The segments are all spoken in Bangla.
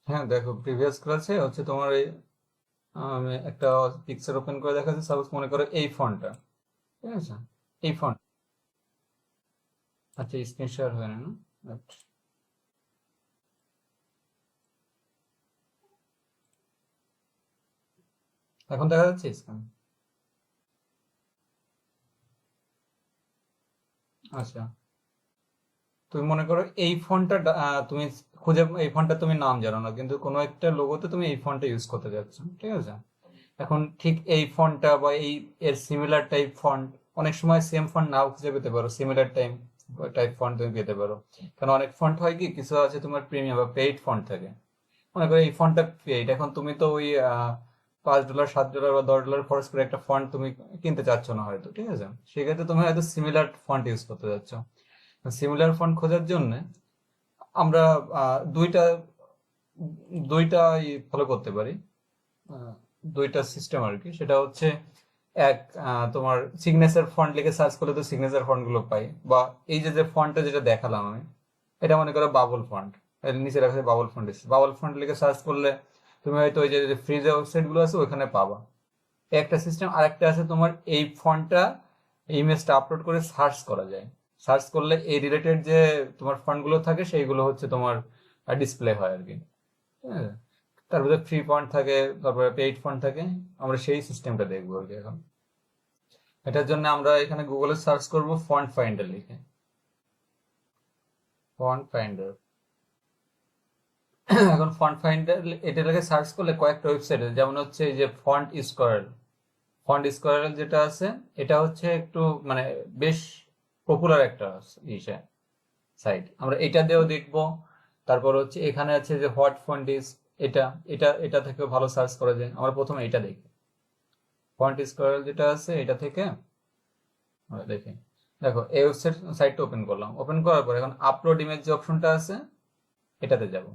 হ্যাঁ, দেখো প্রিভিয়াস ক্লাসে হচ্ছে তোমার এই আমি একটা পিকচার ওপেন করে দেখাচ্ছি। সাপোজ মনে করো এই ফন্টটা, ঠিক আছে? এই ফন্ট, আচ্ছা স্ক্রিন শেয়ার হয় না, না? Right. এখন দেখা যাচ্ছে স্ক্রিন? আচ্ছা, তুমি মনে করো এই ফন্টটা তুমি খুঁজে, এই ফন্টটা তুমি নাম জানো না, কিন্তু কোনো একটা লোগোতে তুমি এই ফন্টটা ইউজ করতে যাচ্ছ, ঠিক আছে? এখন ঠিক এই ফন্টটা বা এই এর সিমিলার টাইপ ফন্ট, অনেক সময় সেম ফন্ট নাও খুঁজে পেতে পারো, সিমিলার টাইপ টাইপ ফন্ট তুমি পেতে পারো। কারণ অনেক ফন্ট হয় কি, কিছু আছে তোমার প্রিমিয়াম বা পেইড ফন্ট থাকে। মনে করো এই ফন্টটা পেইড, এখন তুমি তো ওই $5 $7 বা $10 খরচ করে একটা ফন্ট তুমি কিনতে চাচ্ছ না হয়তো, ঠিক আছে? সেক্ষেত্রে তুমি হয়তো সিমিলার ফন্ট ইউজ করতে যাচ্ছ। সিমিলার ফন্ট খোঁজার জন্য আমরা দুইটা দুইটা ফলো করতে পারি, আহ, দুইটা সিস্টেম আর কি। সেটা হচ্ছে এক, তোমার সিগনেচার ফন্ট লিখে সার্চ করলে তো সিগনেচার ফন্ট গুলো পাই, বা এই যে যে ফন্টটা যেটা দেখালাম আমি, এটা মনে করো বাবল ফন্ট, এর নিচে লেখা আছে বাবল ফন্ট। বাবল ফন্ট লিখে সার্চ করলে তুমি হয়তো ওই যে ফ্রি যে ওয়েবসাইট গুলো আছে ওখানে পাবা। এই একটা সিস্টেম। আর একটা আছে তোমার এই ফন্টটা, ইমেজটা আপলোড করে সার্চ করা যায়। সার্চ করলে এই রিলেটেড যে তোমার ফন্ট গুলো থাকে সেইগুলো হচ্ছে তোমার ডিসপ্লে হয় আর কি। হ্যাঁ, তারপরে ফ্রি ফন্ট থাকে, তারপরে পেইড ফন্ট থাকে। আমরা সেই সিস্টেমটা দেখবো আর কি এখন। এটার জন্য আমরা এখানে গুগলে সার্চ করব ফন্ট ফাইন্ডার লিখে। Font finder. এখন ফন্ট ফাইন্ডার এটা লিখে সার্চ করলে কয়েকটা ওয়েবসাইট আছে, যেমন হচ্ছে এই যে ফন্ট স্কোয়ার। ফন্ট স্কোয়ার যেটা আছে, এটা হচ্ছে একটু মানে বেশ পপুলার একটা ইসে সাইট, আমরা এটা দিয়েও দেখবো। তারপর হচ্ছে এখানে আছে যে হোয়াট ফন্ট ইজ, এটা এটা এটা থেকেও ভালো সার্চ করা যায়। আমরা প্রথমে এটা দেখি, ফন্ট স্কোয়ার যেটা আছে এটা থেকে আমরা দেখি। দেখো এই ওয়েবসাইট সাইটটা ওপেন করলাম, ওপেন করার পর এখন আপলোড ইমেজ যে অপশনটা আছে এটাতে যাব।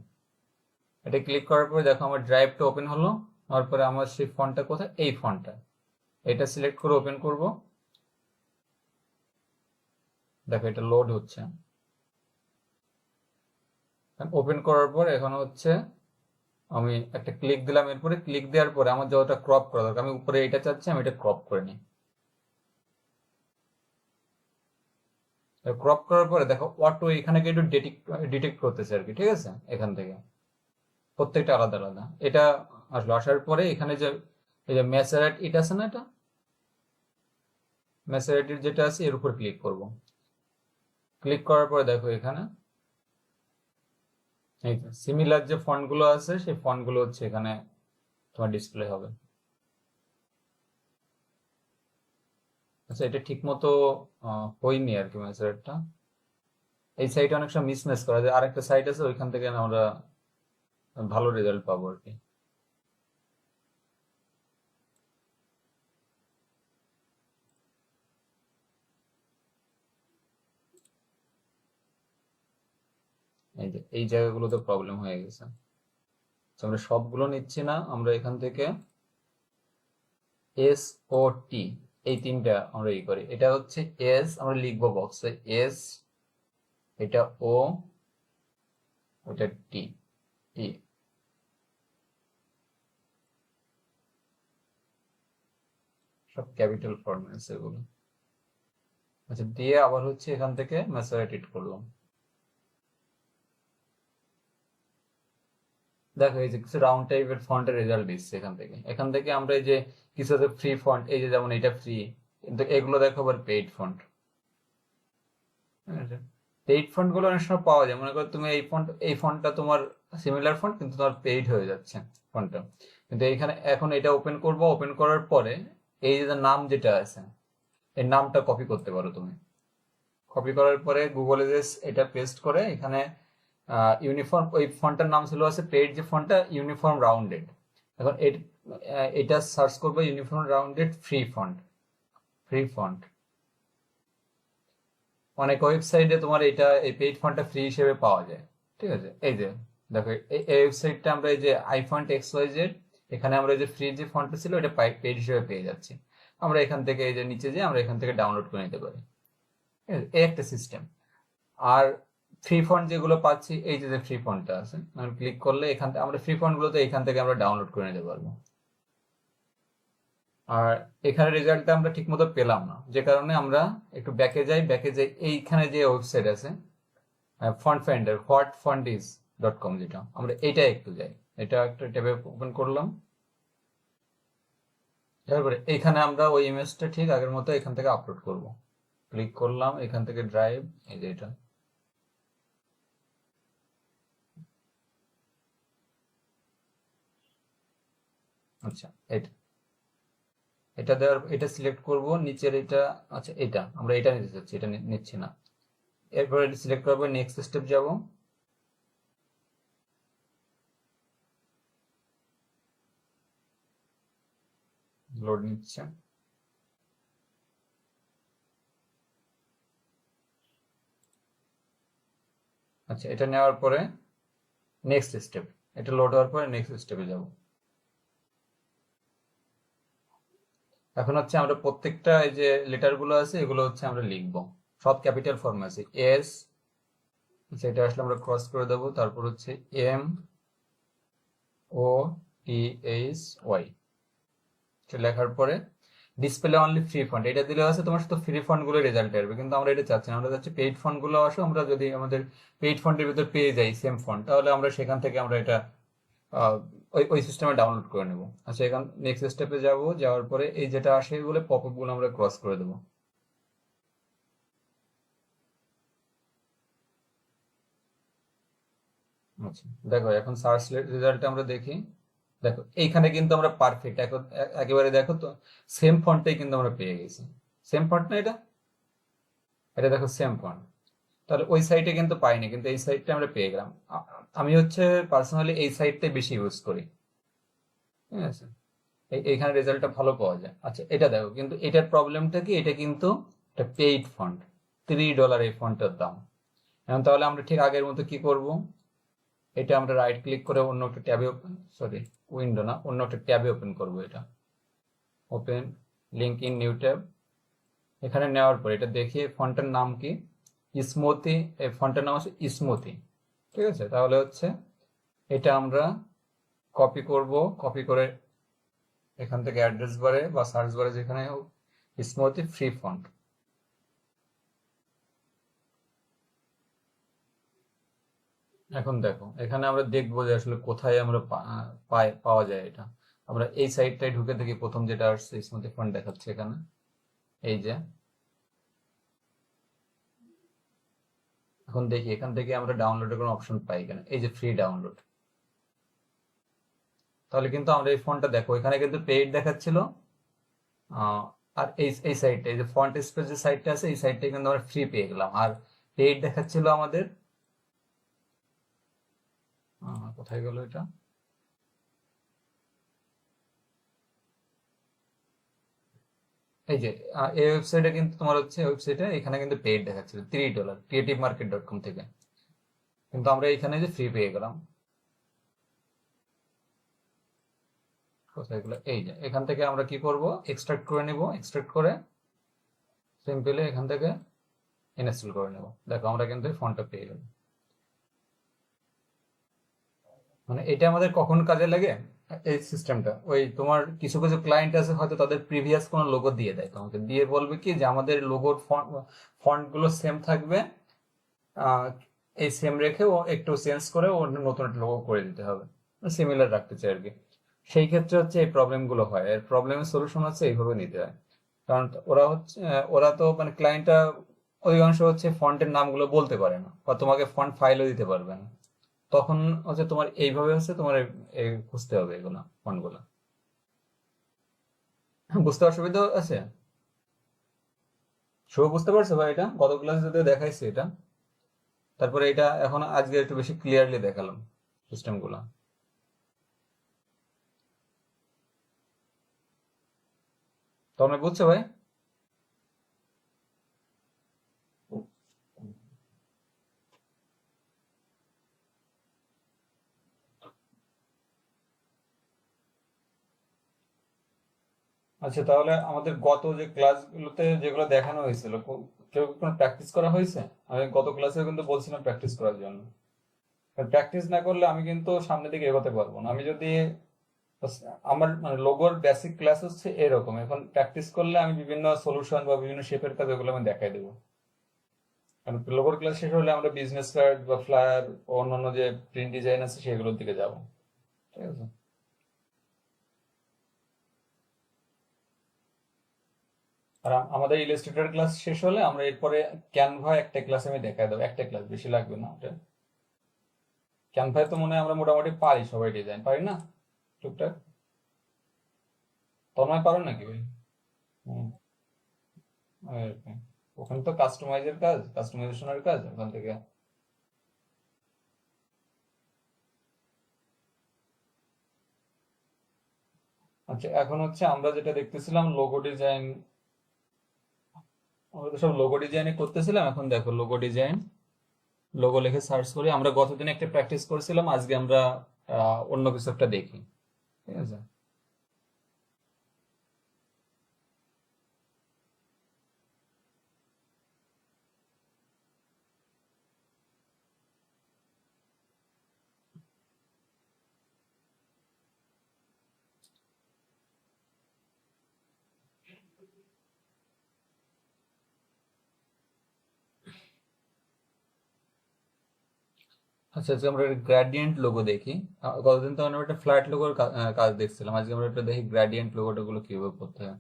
এটা ক্লিক করার পরে দেখো আমার ড্রাইভটা ওপেন হলো। হওয়ার পরে আমার সেই ফন্টটা কোথায়, এই ফন্টটা, এটা সিলেক্ট করে ওপেন করব। দেখো এটা লোড হচ্ছে। ওপেন করার পর এখন হচ্ছে আমি একটা ক্লিক দিলাম, এরপরে ক্লিক দেওয়ার পরে আমার যতটা ক্রপ করা দরকার, আমি উপরে এটা চাচ্ছি, আমি এটা ক্রপ করে নিই। ক্রপ করার পরে দেখো অটো এখানে একটু ডিটেক্ট করতেছে আর কি, ঠিক আছে? এখান থেকে প্রত্যেকটা আলাদা আলাদা। এটা আসলো, আসার পরে এখানে যে এই যে ম্যাসেরাট এটা আছে না, এটা ম্যাসেরাটির যেটা আছে এর উপর ক্লিক করব। ক্লিক করার পরে দেখো এখানে এই সিমিলার যে ফন্ট গুলো আছে সেই ফন্ট গুলো হচ্ছে এখানে তোমার ডিসপ্লে হবে। আচ্ছা, এটা ঠিক মতো হয়নি আর কি ম্যাসেরাটটা। এই সাইটে অনেক সময় মিসম্যাচ করা যায়, আরেকটা সাইট আছে ওইখান থেকে আমরা ভালো রেজাল্ট পাবো আর কি। এই যে এই জায়গাগুলোতে প্রবলেম হয়ে গেছে। তো আমরা সবগুলো নিচ্ছি না, আমরা এখান থেকে এস ও টি, এই তিনটা আমরা ই করি। এটা হচ্ছে এস, আমরা লিখবো বক্সে এস, এটা ও, এটা টি, টি সব ক্যাপিটাল ফর্মে আছে এগুলো। আচ্ছা, দিয়ে আবার হচ্ছে এখান থেকে ম্যাসেরাটিড করলাম। দেখো এই যে কিছু রাউন্ড টাইপের ফন্টের রেজাল্ট দিচ্ছে এখান থেকে। এখান থেকে আমরা এই যে কিছু ফ্রি ফন্ট, এই যে যেমন এটা ফ্রি, কিন্তু এগুলো দেখো আবার পেইড ফন্ট। পেইড ফন্ট গুলো অনেক সময় পাওয়া যায়, মনে করো তুমি এই ফন্টটা তোমার সিমিলার ফন্ট কিন্তু তোমার পেইড হয়ে যাচ্ছে ফন্টটা। কিন্তু এইখানে এখন এটা ওপেন করবো, ওপেন করার পরে এই যে নাম যেটা আছে এই নামটা কপি করতে পারো তুমি। কপি করার পরে গুগলে যে এটা পেস্ট করে এখানে ইউনিফর্ম, ওই ফন্টটার নাম ছিল আছে পেইড যে ফন্টটা, ইউনিফর্ম রাউন্ডেড। এখন এটা সার্চ করবো uniform rounded free font, free font. অনেক ওয়েবসাইটে তোমার এটা এই পেইড ফন্টটা ফ্রি হিসেবে পাওয়া যায়, ঠিক আছে? এই যে দেখো এই ওয়েবসাইটটা আমরা এই যে আইফন্ট এক্স ওয়াই জেড, এখানে আমরা এই যে ফ্রি যে ফন্টটা ছিল এটা পেইড হিসেবে পেয়ে যাচ্ছি। আমরা এখান থেকে এই যে নিচে যে আমরা এখান থেকে ডাউনলোড করে নিতে পারি, ঠিক আছে? এই একটা সিস্টেম। আর ফ্রি ফন্ট যেগুলো পাচ্ছি, এই যে ফ্রি ফন্টটা আছে, আমি ক্লিক করলে এখান থেকে আমরা ফ্রি ফন্ট গুলো তো এখান থেকে আমরা ডাউনলোড করে নিতে পারবো। আর এখানে রেজাল্টটা আমরা ঠিক মতো পেলাম না, যে কারণে আমরা একটু ব্যাকে যাই। এইখানে যে ওয়েবসাইট আছে ফন্ট ফাইন্ডার, whatfontis.com, যেটা আমরা এটা একটু যাই, এটা একটা ট্যাবে ওপেন করলাম। তারপরে এখানে আমরা ওই ইমেজটা ঠিক আগের মতো এখান থেকে আপলোড করব। ক্লিক করলাম, এখান থেকে ড্রাইভ, এই যে এটা। আচ্ছা, এটা এটা দেওয়ার, এটা সিলেক্ট করব নিচের এটা। আচ্ছা, এটা আমরা এটা নিতে চাচ্ছি, এটা নিচ্ছি না। এরপরে সিলেক্ট করবো, নেক্সট স্টেপ যাব। লোড নিচ্ছে। আচ্ছা, এটা নেওয়ার পরে নেক্সট স্টেপ, এটা লোড হওয়ার পরে নেক্সট স্টেপে যাব। এখন হচ্ছে আমরা প্রত্যেকটা এই যে লেটার গুলো আছে এগুলো হচ্ছে আমরা লিখবো, সব ক্যাপিটাল ফর্মে আছে। এস, সেটা আসলে আমরা ক্রস করে দেবো। তারপর হচ্ছে M O T H Y, লেখার পরে ডিসপ্লে অনলি ফ্রি ফন্ট, এটা দিলে আছে তোমার শুধু ফ্রি ফন্ট গুলো রেজাল্ট আসবে, কিন্তু আমরা এটা চাচ্ছি না। আমরা চাচ্ছি পেইড ফন্ট গুলো আসো। আমরা যদি আমাদের পেইড ফন্টের ভিতর পেয়ে যাই সেম ফন্ট, তাহলে আমরা সেখান থেকে আমরা এটা ওই ওই সিস্টেমে ডাউনলোড করে নেব। আচ্ছা, এখান নেক্সট স্টেপে যাব। যাওয়ার পরে এই যেটা আসে এগুলো পপ আপ গুলো আমরা ক্রস করে দেবো। আচ্ছা, দেখো এখন সার্চ রেজাল্ট আমরা দেখি। দেখো এইখানে কিন্তু আমরা পারফেক্ট এখন একেবারে দেখো তো, সেম ফন্টটাই কিন্তু আমরা পেয়ে গেছি। সেম ফন্ট না এটা? এটা দেখো সেম ফন্ট। তাহলে ওই সাইটে কিন্তু পাইনি, কিন্তু এই সাইটটা আমরা পেয়ে গেলাম। আমি হচ্ছে পার্সোনালি এই সাইটটাই বেশি ইউজ করি। ঠিক আছে, এইখানে রেজাল্টটা ভালো পাওয়া যায়। আচ্ছা, এটা দেখো, কিন্তু এটার প্রবলেমটা কি, এটা কিন্তু একটা পেইড ফন্ট, $3 এই ফন্টের দাম। এখন তাহলে আমরা ঠিক আগের মতো কি করব, এটা আমরা রাইট ক্লিক করে অন্য একটা ট্যাবে সরি, উইন্ডো না, অন্য একটা ট্যাবে ওপেন করব। এটা open, link in new tab. এখানে নেওয়ার পর এটা দেখি ফন্টের নাম কি, ইসমতি। এই ফন্টের নাম আছে ইসমতি। ঠিক আছে, তাহলে হচ্ছে এটা আমরা কপি করব। কপি করে এখান থেকে অ্যাড্রেস বারে বা সার্চ বারে যেখানে হোক, ইসমতি ফ্রি ফন্ট। এখন দেখো এখানে আমরা দেখবো যে আসলে কোথায় আমরা পাওয়া যায় এটা। আমরা এই সাইটটাই ঢুকে দেখি, প্রথম যেটা আসছে ইসমতি ফন্ট দেখাচ্ছে এখানে, এই যে। এখন দেখি এখান থেকে আমরা ডাউনলোডের কোনো অপশন পাই কিনা, এই যে ফ্রি ডাউনলোড। তাহলে কিন্তু আমরা এই ফন্টটা দেখো, এখানে কিন্তু পেইড দেখাচ্ছিল। আর এই সাইটটা, এই যে ফন্ট স্পেস যে সাইটটা আছে, এই সাইটটা কিন্তু আমরা ফ্রি পেয়ে গেলাম। আর পেইড দেখাচ্ছিল আমাদের, কোথায় গেল এটা, এই যে এই ওয়েবসাইটে কিন্তু তোমার হচ্ছে ওয়েবসাইটে এখানে কিন্তু পেইড দেখাচ্ছিল $3 creativemarket.com থেকে, কিন্তু আমরা এখানে যে ফ্রি পেয়ে গেলাম। কোথায় গেলো, এই যে এখান থেকে আমরা কি করব, এক্সট্রাক্ট করে নিব। এক্সট্রাক্ট করে সিম্পলি এখান থেকে ইনস্টল করে নেব। দেখো আমরা কিন্তু ফন্টটা পেয়ে গেলাম। মানে এটা আমাদের কখন কাজে লাগে, এই সিস্টেমটা, ওই তোমার কিছু কিছু ক্লায়েন্ট আছে হয়তো তাদের প্রিভিয়াস কোনো লোগো দিয়ে দেয় তোমাকে, দিয়ে বলবে কি যে আমাদের লোগোর ফন্ট গুলো সেম থাকবে, আহ, এই সেম রেখে ও একটু চেঞ্জ করে ও নতুন একটা লোগো করে দিতে হবে, সিমিলার রাখতে চাই আর কি। সেই ক্ষেত্রে হচ্ছে এই প্রবলেম গুলো হয়। এর প্রবলেমের সলিউশন হচ্ছে এইভাবে নিতে হয়। কারণ ওরা হচ্ছে ওরা তো মানে ক্লায়েন্টটা অধিকাংশ হচ্ছে ফন্টের নামগুলো বলতে পারে না, বা তোমাকে ফন্ট ফাইলও দিতে পারবে না। তখন হচ্ছে তোমার এইভাবে হচ্ছে তোমার খুঁজতে হবে এগুলো, ফন্টগুলো। বুঝতে অসুবিধা আছে? শুভ, বুঝতে পারছো ভাই? এটা গত ক্লাসে যদি দেখাইছি এটা, তারপরে এটা এখন আজকে একটু বেশি ক্লিয়ারলি দেখালাম সিস্টেম গুলা। তোমরা বুঝছো ভাই? আচ্ছা, তাহলে আমাদের গত যে ক্লাসগুলোতে যেগুলো দেখানো হয়েছিল, কেউ কোনো প্র্যাকটিস করা হয়েছে? আমি গত ক্লাসে কিন্তু বলছিলাম প্র্যাকটিস করার জন্য। প্র্যাকটিস না করলে আমি কিন্তু সামনের দিকে এগোতে পারবো না। আমি যদি আমার মানে লোগোর বেসিক ক্লাস হচ্ছে এরকম, এখন প্র্যাকটিস করলে আমি বিভিন্ন সলিউশন বা বিভিন্ন শেপের কাজ ওগুলো আমি দেখাই দেবো। কারণ লোগোর ক্লাস শেষ হলে আমরা বিজনেস কার্ড বা ফ্লায়ার, অন্যান্য যে প্রিন্ট ডিজাইন আছে সেগুলোর দিকে যাবো। ঠিক আছে। আর আমাদের ইলাস্ট্রেটর ক্লাস শেষ হলে আমরা এরপরে ক্যানভা একটা ক্লাস আমি দেখাই দেবো, একটা ক্লাস, বেশি লাগবে না ওটা। ক্যানভায় তো মনে হয় আমরা মোটামুটি পারি, সবাই ডিজাইন পারি না টুকটাক? তন্ময় পারো নাকি ভাই? হুম, আর কি। ওখানে তো কাস্টমাইজের কাজ, কাস্টমাইজেশনের কাজ ওখান থেকে। আচ্ছা, এখন হচ্ছে আমরা যেটা দেখতেছিলাম লোগো ডিজাইন, আমরা তো সব লোগো ডিজাইনে করতেছিলাম। এখন দেখো লোগো ডিজাইন, লোগো লিখে সার্চ করি। আমরা গতদিন একটা প্র্যাকটিস করেছিলাম, আজকে আমরা অন্য কিছু একটা দেখি। ঠিক আছে। আচ্ছা, আজকে আমরা গ্রেডিয়েন্ট লোগো দেখি। গতদিন তো আমরা একটা ফ্ল্যাট লোগোর কাজ দেখছিলাম, আজকে আমরা একটা দেখি গ্রেডিয়েন্ট লোগোটা গুলো কিভাবে করতে হয়।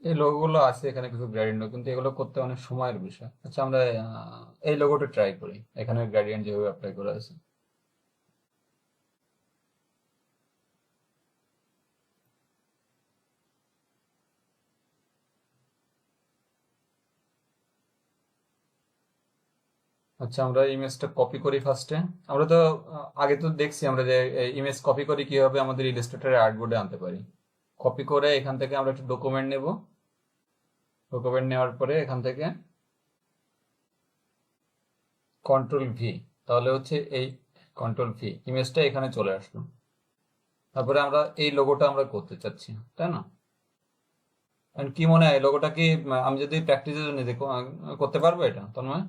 এই লোগো গুলো আছে এখানে কিছু গ্রেডিয়েন্ট, কিন্তু এগুলো করতে অনেক সময়ের বিষয়। আচ্ছা, আমরা এই লোগোটা ট্রাই করি, এখানে গ্রেডিয়েন্ট যেভাবে অ্যাপ্লাই করা আছে। আচ্ছা, আমরা ইমেজটা কপি করি ফার্স্টে। আমরা তো আগে তো দেখছি আমরা যে ইমেজ কপি করে কিভাবে আমাদের ইলাস্ট্রেটরে আর্টবোর্ডে আনতে পারি। কপি করে এখান থেকে আমরা একটা ডকুমেন্ট নেব। ডকুমেন্ট নেওয়ার পরে এখান থেকে কন্ট্রোল ভি, তাহলে হচ্ছে এই কন্ট্রোল ভি, ইমেজটা এখানে চলে আসলো। তারপরে আমরা এই লোগোটা আমরা করতে চাচ্ছি, তাই না? And কি মনে হয় লোগোটা কি আমি যদি প্র্যাকটিসের জন্য করতে পারবো এটা তন্ময়?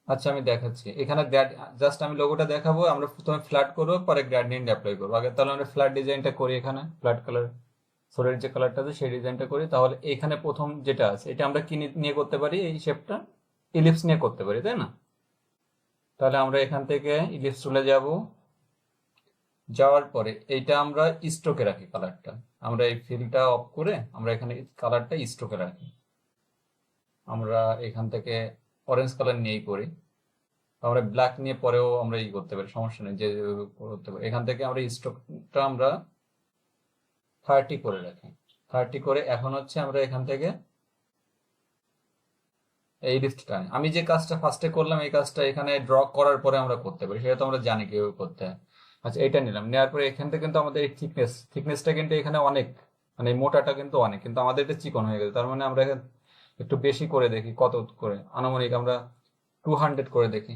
আচ্ছা, আমি দেখাচ্ছি এখানে। জাস্ট আমি লোগোটা দেখাবো, আমরা প্রথমে ফ্ল্যাট করবো, পরে গ্রেডিয়েন্ট অ্যাপ্লাই করবো। আগে তাহলে আমরা ফ্ল্যাট ডিজাইনটা করি, এখানে ফ্ল্যাট কালার সোরের যে কালারটা আছে সেই ডিজাইনটা করি। তাহলে এখানে প্রথম যেটা আছে এটা আমরা কি নিয়ে করতে পারি, এই শেপটা ইলিপস নিয়ে করতে পারি, তাই না? তাহলে আমরা এখান থেকে ইলিপস চলে যাব। যাওয়ার পরে এইটা আমরা স্ট্রোকে রাখি কালারটা। আমরা এই ফিলটা অফ করে আমরা এখানে কালারটা স্ট্রোকে রাখি। আমরা এখান থেকে অরেঞ্জ কালার নিয়েই করি। আমরা ব্ল্যাক নিয়ে পরেও আমরা করতে পারি, সমস্যা নেই, যে করতে পারি। এখান থেকে আমরা স্ট্রোকটা আমরা 30 করে রাখি। 30 করে এখন হচ্ছে আমরা এখান থেকে এই লিস্টটা, আমি যে কাজটা ফার্স্টে করলাম এই কাজটা এখানে ড্র করার পরে আমরা করতে পারি, সেটা তো আমরা জানি কিভাবে করতে হয়। আচ্ছা, এটা নিলাম, নেওয়ার পরে এখান থেকে কিন্তু আমাদের এই থিকনেসটা কিন্তু এখানে অনেক, মানে এই মোটাটা কিন্তু অনেক, কিন্তু আমাদের এটা চিকন হয়ে গেছে। তার মানে আমরা একটু বেশি করে দেখি, কত করে আনুমানিক আমরা 200 করে দেখি।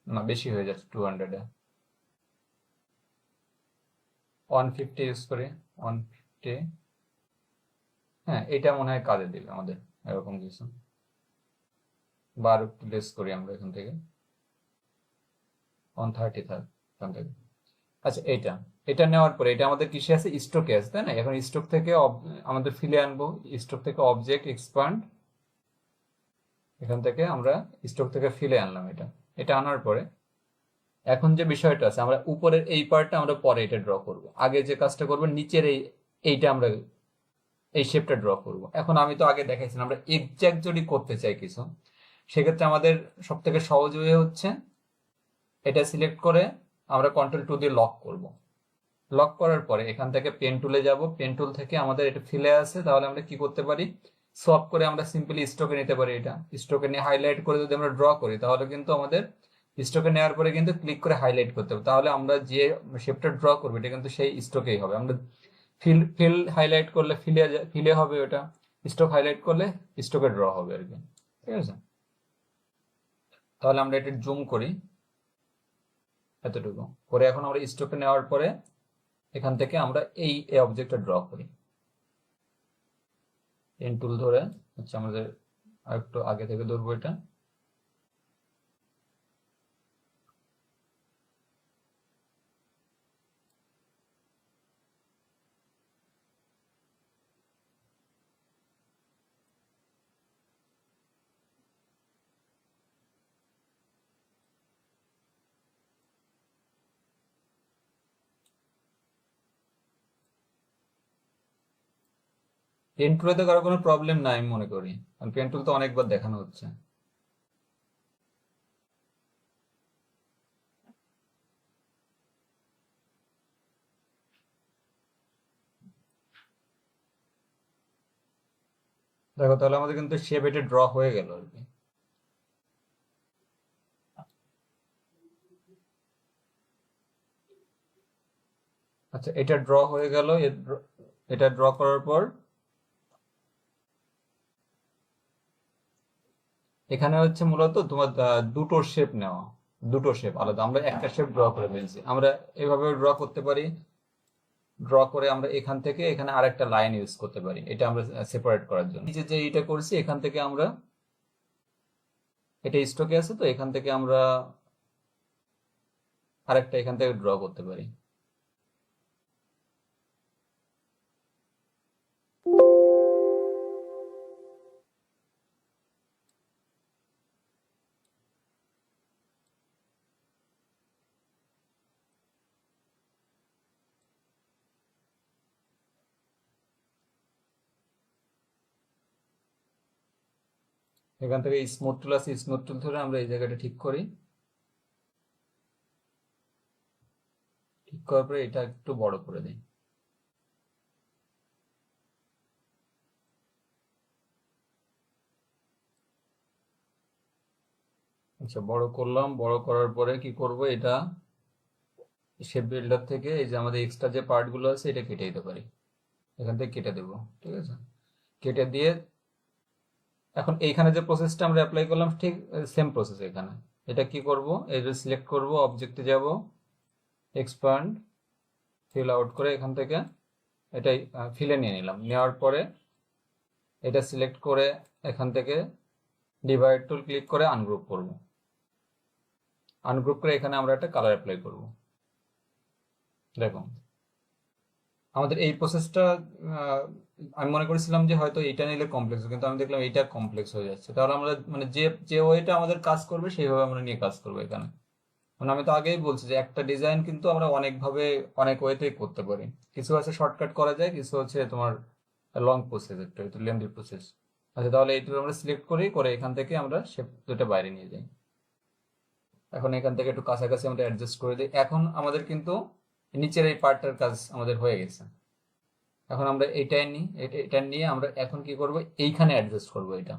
না, বেশি হয়ে যাচ্ছে 200-এ। 150 ইউজ করি, 150। হ্যাঁ, এটা মনে হয় কাজে দিবে আমাদের, এরকম কিছু। বা আরো একটু লেস করি আমরা এখান থেকে, 130 থাক এখান থেকে। আচ্ছা, এইটা এটা নেওয়ার পরে এটা আমাদের কিসে আছে, স্টকে আছে, তাই না? এখন স্টক থেকে আমাদের ফিলে আনবো। স্টক থেকে অবজেক্ট এক্সপান্ড, এখান থেকে আমরা স্টক থেকে ফিলে আনলাম এটা। এটা আনার পরে এখন যে বিষয়টা আছে, আমরা উপরের এই পার্টটা আমরা পরে এটা ড্র করব, আগে যে কাজটা করব নিচের এইটা আমরা এই শেপটা ড্র করব। এখন আমি তো আগে দেখাইছিলাম, আমরা এক্সাক্ট যদি করতে চাই কিছু, সেক্ষেত্রে আমাদের সব থেকে সহজ ওয়ে হচ্ছে এটা সিলেক্ট করে আমরা কন্ট্রোল 2 দিয়ে লক করব। লক করার পরে এখান থেকে পেন টুলে যাব, পেন টুল থেকে আমাদের এটা ফিলে আছে, তাহলে আমরা কি করতে পারি, সোয়াপ করে আমরা সিম্পলি স্ট্রোকে নিতে পারি। এটা স্ট্রোকে নিয়ে হাইলাইট করে যদি আমরা ড্র করি, তাহলে কিন্তু আমাদের স্ট্রোকে নেওয়ার পরে কিন্তু ক্লিক করে হাইলাইট করতে হবে, তাহলে আমরা যে শেপটা ড্র করবো এটা কিন্তু সেই স্ট্রোকেই হবে। আমরা ফিল ফিল হাইলাইট করলে ফিলে ফিলে হবে, ওটা স্ট্রোক হাইলাইট করলে স্ট্রোকে ড্র হবে আর কি। ঠিক আছে, তাহলে আমরা এটা জুম করি এতটুকু করে। এখন আমরা স্ট্রোকে নেওয়ার পরে এখান থেকে আমরা এই অবজেক্টটা ড্র করি পেন টুল ধরে। আচ্ছা, আমাদের আরেকটু আগে থেকে ধরবো এটা। পেন টুলে তো কারো কোনো প্রবলেম নাই আমি মনে করি, কারণ পেন টুল তো অনেকবার দেখানো হচ্ছে। দেখো, তাহলে আমাদের কিন্তু শেপ এটা ড্র হয়ে গেল আর কি। আচ্ছা, এটা ড্র হয়ে গেল। এটা ড্র করার পর এখানে হচ্ছে মূলত তোমার দুটো শেপ নেওয়া, দুটো শেপ আলাদা। আমরা একটা শেপ ড্র করে ফেলছি, আমরা এভাবে ড্র করতে পারি। ড্র করে আমরা এখান থেকে এখানে আরেকটা লাইন ইউজ করতে পারি, এটা আমরা সেপারেট করার জন্য। নিচে যে এটা করছি এখান থেকে আমরা, এটা স্টকে আছে তো এখান থেকে আমরা আরেকটা এখান থেকে ড্র করতে পারি। এখান থেকে স্মুথ টুল আছে, স্মুথ টুল ধরে আমরা এই জায়গাটা ঠিক করি। ঠিক করার পরে এটা একটু বড় করে দিই। আচ্ছা, বড় করলাম। বড় করার পরে কি করব, এটা শেপ বিল্ডার থেকে এই যে আমাদের এক্সট্রা যে পার্ট গুলো আছে এটা কেটে দিতে পারি, এখান থেকে কেটে দেবো। ঠিক আছে, কেটে দিয়ে এখন এইখানে যে প্রসেসটা আমরা অ্যাপ্লাই করলাম ঠিক সেম প্রসেস এখানে। এটা কি করব, এই যে সিলেক্ট করব, অবজেক্টে যাব, এক্সপ্যান্ড, ফিল আউট করে এখান থেকে এটাই ফিলে নিয়ে নিলাম। নেওয়ার পরে এটা সিলেক্ট করে এখান থেকে ডিভাইড টুল ক্লিক করে আনগ্রুপ করব। আনগ্রুপ করে এখানে আমরা একটা কালার অ্যাপ্লাই করব। দেখো, আমাদের এই প্রসেসটা আমি মনে করেছিলাম যে হয়তো এটা নিলে কমপ্লেক্স, কিন্তু আমি দেখলাম এটা কমপ্লেক্স হয়ে যাচ্ছে। তাহলে আমরা মানে যে যে ওয়েটা আমাদের কাজ করবে সেইভাবে আমরা নিয়ে কাজ করবো এখানে। মানে আমি তো আগেই বলছি যে একটা ডিজাইন কিন্তু আমরা অনেকভাবে অনেক ওয়েতেই করতে পারি। কিছু আছে শর্টকাট করা যায়, কিছু হচ্ছে তোমার লং প্রসেস, একটু লেন্দি প্রসেস। আচ্ছা, তাহলে এইটা আমরা সিলেক্ট করি, করে এখান থেকে আমরা শেপ দুটো বাইরে নিয়ে যাই। এখন এখান থেকে একটু কাছাকাছি আমরা অ্যাডজাস্ট করে দিই। এখন আমাদের কিন্তু নিচের এই পার্টটার কাজ আমাদের হয়ে গেছে। এখন আমরা এইটাই নিই, এটা নিয়ে আমরা এখন কি করব, এইখানে অ্যাডজাস্ট করব এটা।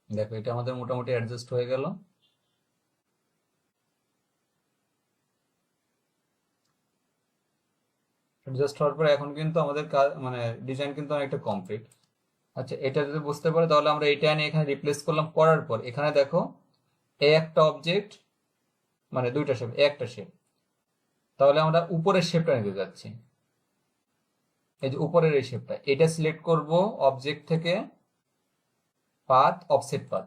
দেখো, এটা আমাদের মোটামুটি অ্যাডজাস্ট হয়ে গেল। অ্যাডজাস্ট হওয়ার পরে এখন কিন্তু আমাদের কাজ মানে ডিজাইন কিন্তু অনেকটা কমপ্লিট। আচ্ছা, এটা যদি বুঝতে পারো তাহলে আমরা এটা নিয়ে এখানে রিপ্লেস করলাম। করার পর এখানে দেখো এই একটা অবজেক্ট, মানে দুইটা শেপ, একটা শেপ। তাহলে আমরা উপরের শেপটা নিতে যাচ্ছি, এই যে উপরের এই শেপটা, এটা সিলেক্ট করব অবজেক্ট থেকে, পাথ, অফসেট পাথ।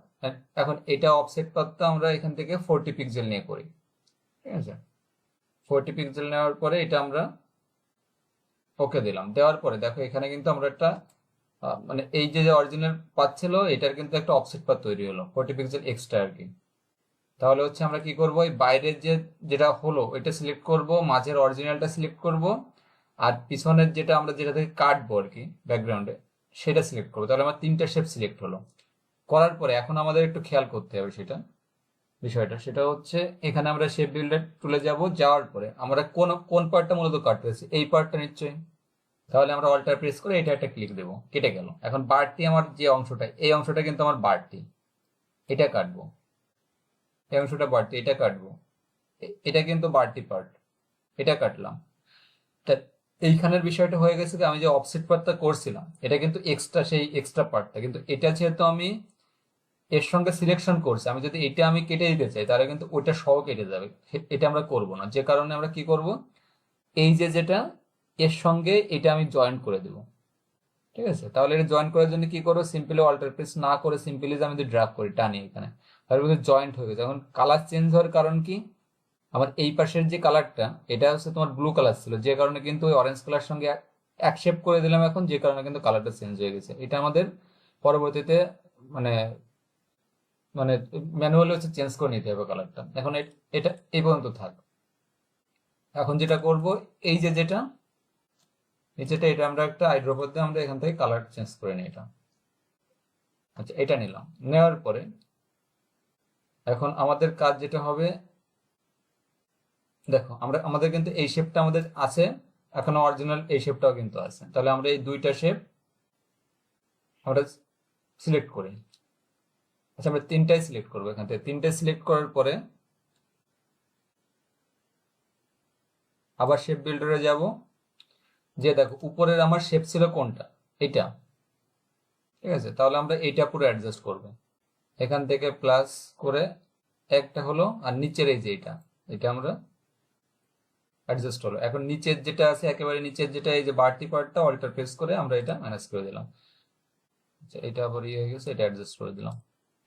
এখন এটা অফসেট পাথটা আমরা এখান থেকে 40 পিক্সেল নিয়ে করি। ঠিক আছে, 40 পিক্সেল নেওয়ার পরে এটা আমরা ওকে দিলাম। দেওয়ার পরে দেখো এখানে কিন্তু আমরা একটা মানে এই যে অরিজিনাল পাথ ছিল এটার কিন্তু একটা অফসেট পাথ তৈরি হলো 40 পিক্সেল এক্সট্রা আর কি। তাহলে হচ্ছে আমরা কি করব, এই বাইরের যেটা হলো এটা সিলেক্ট করব, মাঝের অরিজিনালটা সিলেক্ট করব, আর পিছনের যেটা আমরা যেটা থেকে কাটবো আর কি ব্যাকগ্রাউন্ডে সেটা সিলেক্ট করবো। তাহলে আমার তিনটা শেপ সিলেক্ট হলো। করার পরে এখন আমাদের একটু খেয়াল করতে হবে সেটা বিষয়টা, সেটা হচ্ছে এখানে আমরা শেপ বিল্ডার টুলে যাব, যাওয়ার পরে আমরা কোন কোন পার্টটা মূলত কাটতে হচ্ছে, এই পার্টটা নিশ্চয়ই। তাহলে আমরা অল্টার প্রেস করে এটা একটা ক্লিক দেবো, কেটে গেল। এখন বাড়তি আমার যে অংশটা, এই অংশটা কিন্তু আমার বাড়তি, এটা কাটবো। এই অংশটা বাড়তি, এটা কাটবো। এটা কিন্তু বাড়তি পার্ট, এটা কাটলাম। তা এইখানের বিষয়টা হয়ে গেছে যে আমি যে অফসেট পার্টটা করছিলাম এটা কিন্তু এক্সট্রা, সেই এক্সট্রা পার্টটা কিন্তু এটা যেহেতু আমি এর সঙ্গে সিলেকশন করছি, আমি যদি এটা আমি কেটে দিতে চাই তাহলে কিন্তু ওইটা সহ কেটে যাবে। এটা আমরা করব না, যে কারণে আমরা কি করব, এই যে যেটা এর সঙ্গে এটা আমি জয়েন করে দেব। ঠিক আছে, তাহলে এটা জয়েন করার জন্য কি করবো, সিম্পলি অল্টার প্রেস না করে সিম্পলি আমি যদি ড্রাগ করি, টানি এখানে, তাহলে কিন্তু জয়েন্ট হয়ে গেছে। এখন কালার চেঞ্জ হওয়ার কারণ কি, আমার এই পাশের যে কালারটা এটা হচ্ছে তোমার ব্লু কালার ছিল, যে কারণে কিন্তু ওই অরেঞ্জ কালার সঙ্গে এক শেপ করে দিলাম এখন, যে কারণে কিন্তু কালারটা চেঞ্জ হয়ে গেছে। এটা আমাদের পরবর্তীতে মানে মানে ম্যানুয়ালি হচ্ছে চেঞ্জ করে নিতে হবে কালারটা। এখন এটা এই পর্যন্ত থাক। এখন যেটা করব, এই যে যেটা নিচেটা, এটা আমরা একটা আইড্রপার দিয়ে আমরা এখান থেকে কালার চেঞ্জ করে নিই এটা। আচ্ছা, এটা নিলাম, নেওয়ার পরে এখন আমাদের কাজ যেটা হবে, দেখো আমরা আমাদের কিন্তু এই শেপটা আমাদের আছে, এখনো অরিজিনাল এই শেপটাও কিন্তু আছে। তাহলে আমরা এই দুইটা শেপ আমরা সিলেক্ট করি। আচ্ছা, আমরা তিনটাই সিলেক্ট করবো, এখান থেকে তিনটাই সিলেক্ট করার পরে আবার শেপ বিল্ডারে যাব, যে দেখো উপরের আমার শেপ ছিল কোনটা, এটা। ঠিক আছে, তাহলে আমরা এইটা পুরো অ্যাডজাস্ট করবো। এখান থেকে প্লাস করে একটা হলো, আর নিচের এই যে এটা, এটা আমরা অ্যাডজাস্ট হলো। এখন নিচের যেটা আছে, একেবারে নিচের যেটা, এই যে বাড়তি পার্টটা অল্টার প্রেস করে আমরা এটা ম্যানেজ করে দিলাম। আচ্ছা, এটা আবার ইয়ে হয়ে গেছে, এটা অ্যাডজাস্ট করে দিলাম।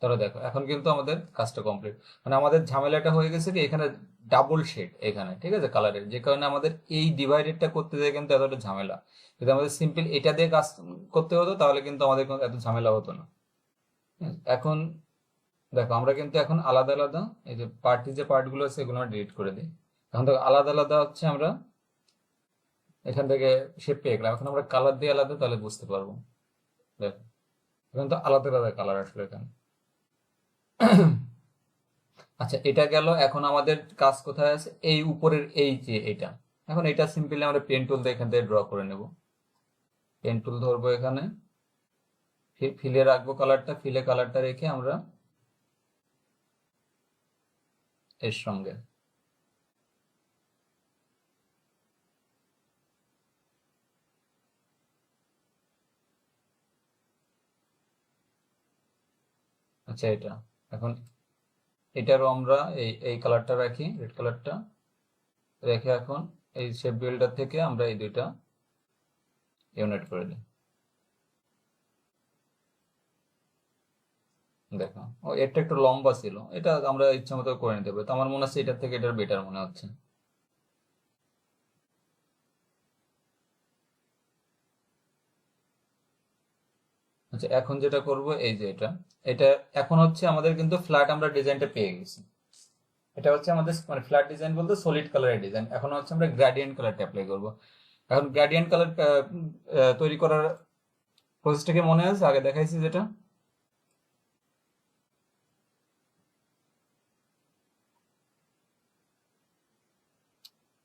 তাহলে দেখো এখন কিন্তু আমাদের কাজটা কমপ্লিট। মানে আমাদের ঝামেলাটা হয়ে গেছে কি, এখানে ডাবল শেড এখানে, ঠিক আছে, কালারের, যে কারণে আমাদের এই ডিভাইডেডটা করতে যেয়ে কিন্তু এতটা ঝামেলা। যদি আমাদের সিম্পল এটা দিয়ে কাজ করতে হতো তাহলে কিন্তু আমাদের কোনো এত ঝামেলা হতো না। এখন দেখো আমরা কিন্তু এখন আলাদা আলাদা এই যে পার্টি যে পার্টগুলো আছে এগুলো আমরা ডিলিট করে দিই। এখন দেখো আলাদা আলাদা হচ্ছে আমরা এখান থেকে শেপ পেয়ে গেলাম। এখন আমরা কালার দিয়ে আলাদা, তাহলে বুঝতে পারবো। দেখো এখন তো আলাদা আলাদা কালার আসলে এখানে। আচ্ছা, এটা গেল। এখন আমাদের কাজ কোথায় আছে, এই উপরের এই যে এটা। এখন এটা সিম্পলি আমরা পেন টুল দিয়ে এখান থেকে ড্র করে নেব। পেন টুল ধরবো এখানে, ফিলে রাখবো কালারটা, ফিলে কালারটা রেখে আমরা এর সঙ্গে, আচ্ছা এটা, এখন এটারও আমরা এই এই কালারটা রাখি, রেড কালারটা রেখে এখন এই শেপ বিল্ডার থেকে আমরা এই দুইটা ইউনিট করে দিই। দেখো এটা একটু লম্বা ছিল, এটা আমরা ইচ্ছা মতো করে নিতে পারি। তো আমার মনে হচ্ছে এটার থেকে এটার বেটার মনে হচ্ছে। আচ্ছা, এখন যেটা করব, এই যে এটা, এটা এখন হচ্ছে আমাদের কিন্তু ফ্ল্যাট আমরা ডিজাইনটা পেয়ে গেছি। এটা হচ্ছে আমাদের মানে ফ্ল্যাট ডিজাইন বলতে সলিড কালারের ডিজাইন। এখন হচ্ছে আমরা গ্রেডিয়েন্ট কালারটা অ্যাপ্লাই করব। এখন গ্রেডিয়েন্ট কালার তৈরি করার প্রসেসটাকে মনে আছে, আগে দেখাইছি যেটা।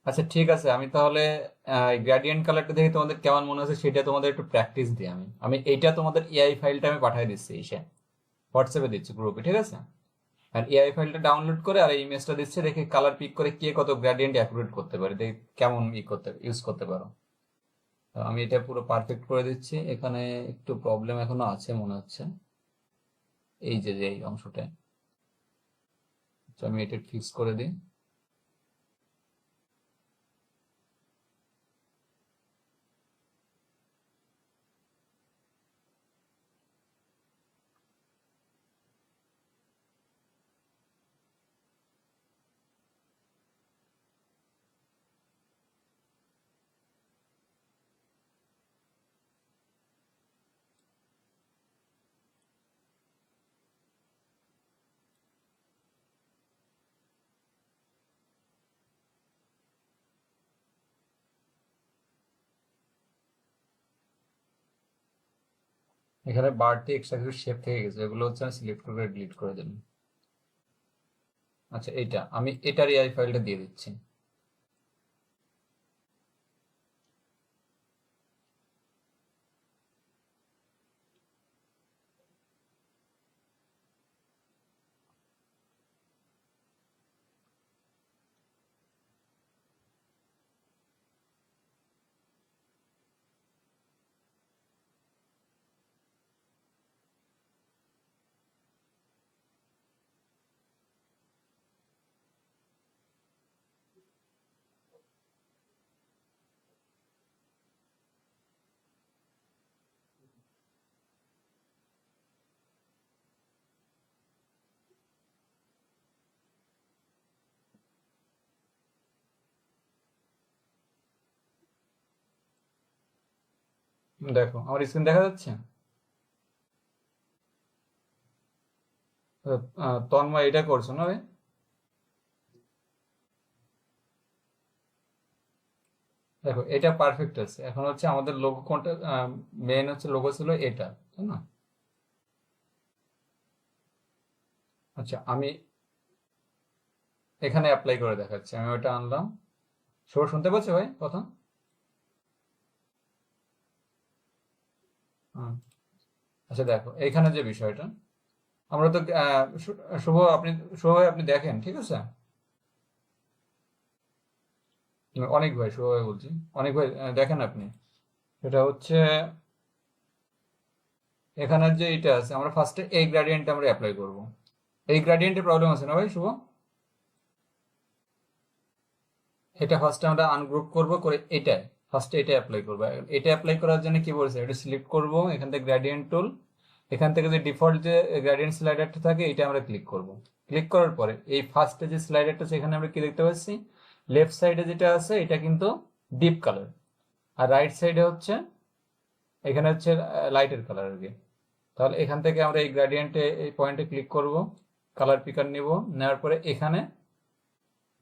আচ্ছা ঠিক আছে, আমি তাহলে গ্রেডিয়েন্ট কালারটা দেখে তোমাদের কেমন মনে হচ্ছে সেটা তোমাদের একটু প্র্যাকটিস দিই। আমি আমি এইটা তোমাদের এআই ফাইলটা আমি পাঠিয়ে দিচ্ছি, এসে হোয়াটসঅ্যাপে দিচ্ছি গ্রুপে, ঠিক আছে। আর এআই ফাইলটা ডাউনলোড করে আর এই ইমেজটা দিচ্ছে, দেখে কালার পিক করে কে কত গ্রেডিয়েন্ট অ্যাকুরেট করতে পারে, দেখে কেমন ইউজ করতে পারো। তো আমি এটা পুরো পারফেক্ট করে দিচ্ছি। এখানে একটু প্রবলেম এখনো আছে মনে হচ্ছে, এই যে যে এই অংশটা। তো আমি এটা ফিক্স করে দিই। এখানে বারটি এক্সট্রা কিছু শেপ থেকে গেছে, এগুলো হচ্ছে আমি সিলেক্ট করে ডিলিট করে দিলাম। আচ্ছা, এটা আমি এটার এআই ফাইলটা দিয়ে দিচ্ছি। দেখো আমার স্ক্রিন দেখা যাচ্ছে। তন্ময় এটা করছো না ভাই? দেখো এটা পারফেক্ট আছে। এখন হচ্ছে আমাদের লোগো কোনটা, মেন হচ্ছে লোগো ছিল এটা, তাই না? আচ্ছা, আমি এখানে অ্যাপ্লাই করে দেখাচ্ছি। আমি ওটা আনলাম। শুনতে পাচ্ছ ভাই কথা? হুম। আচ্ছা, দেখো এইখানে যে বিষয়টা, আমরা তো শুভ, আপনি শুভ ভাই আপনি দেখেন, ঠিক আছে? অনেক ভাই, শুভ ভাই বলছি। অনেক ভাই, দেখেন আপনি। সেটা হচ্ছে এখানে যে এটা আছে, আমরা ফার্স্টে এই গ্রেডিয়েন্ট আমরা অ্যাপ্লাই করব। এই গ্রেডিয়েন্টের প্রবলেম আছে না ভাই শুভ? এটা ফার্স্টে আমরা আনগ্রুপ করব, করে এটা ফার্স্টে এটা অ্যাপ্লাই করব। এটা অ্যাপ্লাই করার জন্য কি বলছে, এটা সিলেক্ট করব, এখান থেকে গ্রেডিয়েন্ট টুল, এখান থেকে যে ডিফল্ট যে গ্রেডিয়েন্ট স্লাইডারটা থাকে এটা আমরা ক্লিক করব। ক্লিক করার পরে এই ফার্স্টে যে স্লাইডারটা আছে এখানে আমরা কি দেখতে পাচ্ছি, লেফট সাইডে যেটা আছে এটা কিন্তু ডিপ কালার, আর রাইট সাইডে হচ্ছে এখানে হচ্ছে লাইটের কালার আর কি। তাহলে এখান থেকে আমরা এই গ্রেডিয়েন্টে এই পয়েন্টে ক্লিক করব, কালার পিকার নিব, নেওয়ার পরে এখানে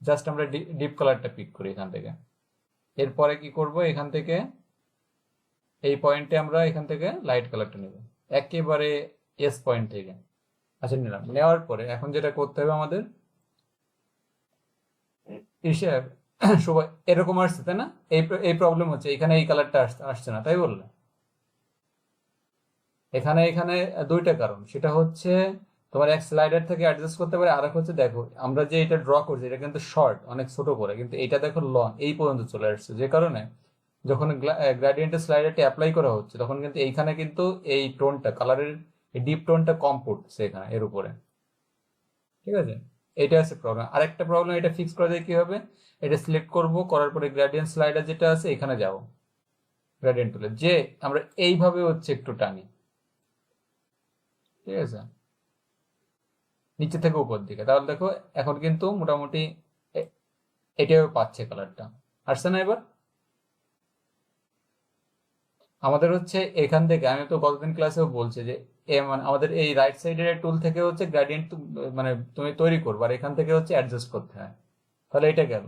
জাস্ট আমরা ডিপ কালারটা পিক করি এখান থেকে। এরপরে কি করব, এখান থেকে এই পয়েন্টে আমরা এখান থেকে লাইট কালারটা নেব একেবারে এস পয়েন্ট থেকে। আচ্ছা, নিলাম। নেওয়ার পরে এখন যেটা করতে হবে আমাদের, হিসেব সবাই এরকম আসছে তাই না? এই এই প্রবলেম হচ্ছে, এখানে এই কালারটা আসছে না, তাই বললে? এখানে এখানে দুইটা কারণ। সেটা হচ্ছে তোমার এক স্লাইডার থেকে অ্যাডজাস্ট করতে পারে, আর এক হচ্ছে দেখো আমরা যে এটা ড্র করছি এটা কিন্তু শর্ট, অনেক ছোট করে, কিন্তু এটা দেখো লং, এই পর্যন্ত চলে আসছে। যে কারণে যখন গ্রাডিয়েন্টের স্লাইডারটি অ্যাপ্লাই করা হচ্ছে তখন কিন্তু এইখানে কিন্তু এই টোনটা, কালারের এই ডিপ টোনটা কম পড়ছে এখানে এর উপরে। ঠিক আছে, এটা হচ্ছে প্রবলেম। আরেকটা প্রবলেম, এটা ফিক্স করা যায় কি হবে, এটা সিলেক্ট করব, করার পরে গ্রেডিয়েন্ট স্লাইডার যেটা আছে এখানে যাব, গ্রেডিয়েন্ট টুলে যে আমরা এইভাবে হচ্ছে একটু টানি। ঠিক আছে, নিচে থেকে উপর দিকে, তাহলে দেখো এখন কিন্তু মোটামুটি এ- এটাও পাচ্ছে কালারটা। আসছে না এবার? আমাদের হচ্ছে এখান থেকে, আমি তো গতদিন ক্লাসেও বলছি যে মানে আমাদের এই রাইট সাইডের টুল থেকে হচ্ছে গ্রেডিয়েন্ট মানে তুমি তৈরি করবে, আর এখান থেকে হচ্ছে অ্যাডজাস্ট করতে হয়। তাহলে এটা গেল।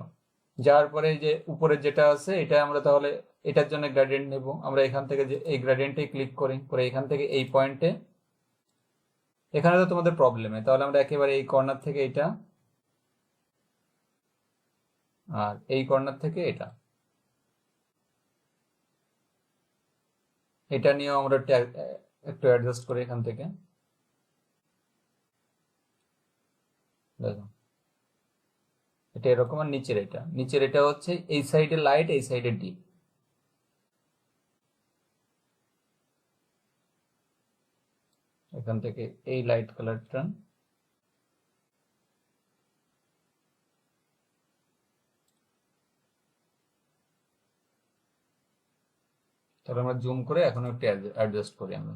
যাওয়ার পরে এই যে উপরে যেটা আছে এটা আমরা তাহলে এটার জন্য গ্রেডিয়েন্ট নেব। আমরা এখান থেকে যে এই গ্রেডিয়েন্টে ক্লিক করি, করে এখান থেকে এই পয়েন্টে, এখানে তো তোমাদের প্রবলেমে, তাহলে আমরা একেবারে এই কর্নার থেকে এটা, আর এই কর্নার থেকে এটা, এটা নিয়েও আমরা একটু অ্যাডজাস্ট করি এখান থেকে। দেখো এটা এরকম, আর নিচের এটা হচ্ছে এই সাইডে লাইট, এই সাইডে ডিপ। এখান থেকে এই লাইট কালারটা, তাহলে আমরা জুম করে এখন একটু অ্যাডজাস্ট করি আমরা।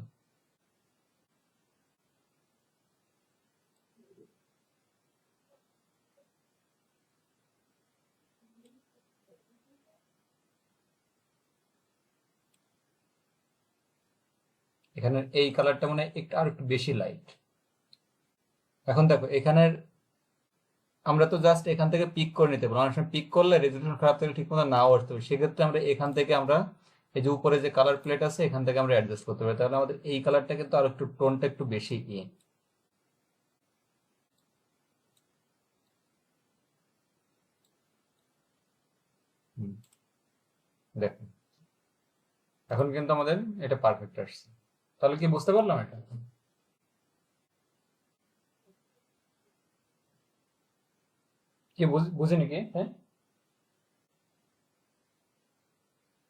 এখানে এই কালারটা মানে একটু আর একটু বেশি লাইট। এখন দেখো এখানের আমরা তো জাস্ট এখান থেকে পিক করে নিতে পারবো, অনেক সময় পিক করলে রেজলিউশন খারাপ থাকলে ঠিক মতো নাও আসতে হবে, সেক্ষেত্রে আমরা এখান থেকে আমরা এই যে উপরে যে কালার প্লেট আছে এখান থেকে আমরা অ্যাডজাস্ট করতে পারি, তাহলে আমাদের এই কালারটা কিন্তু আর একটু টোনটা একটু বেশি দেখুন এখন কিন্তু আমাদের এটা পারফেক্ট আসছে। তাহলে কি বুঝতে পারলাম এটা? কি বুঝিনি কি? হ্যাঁ,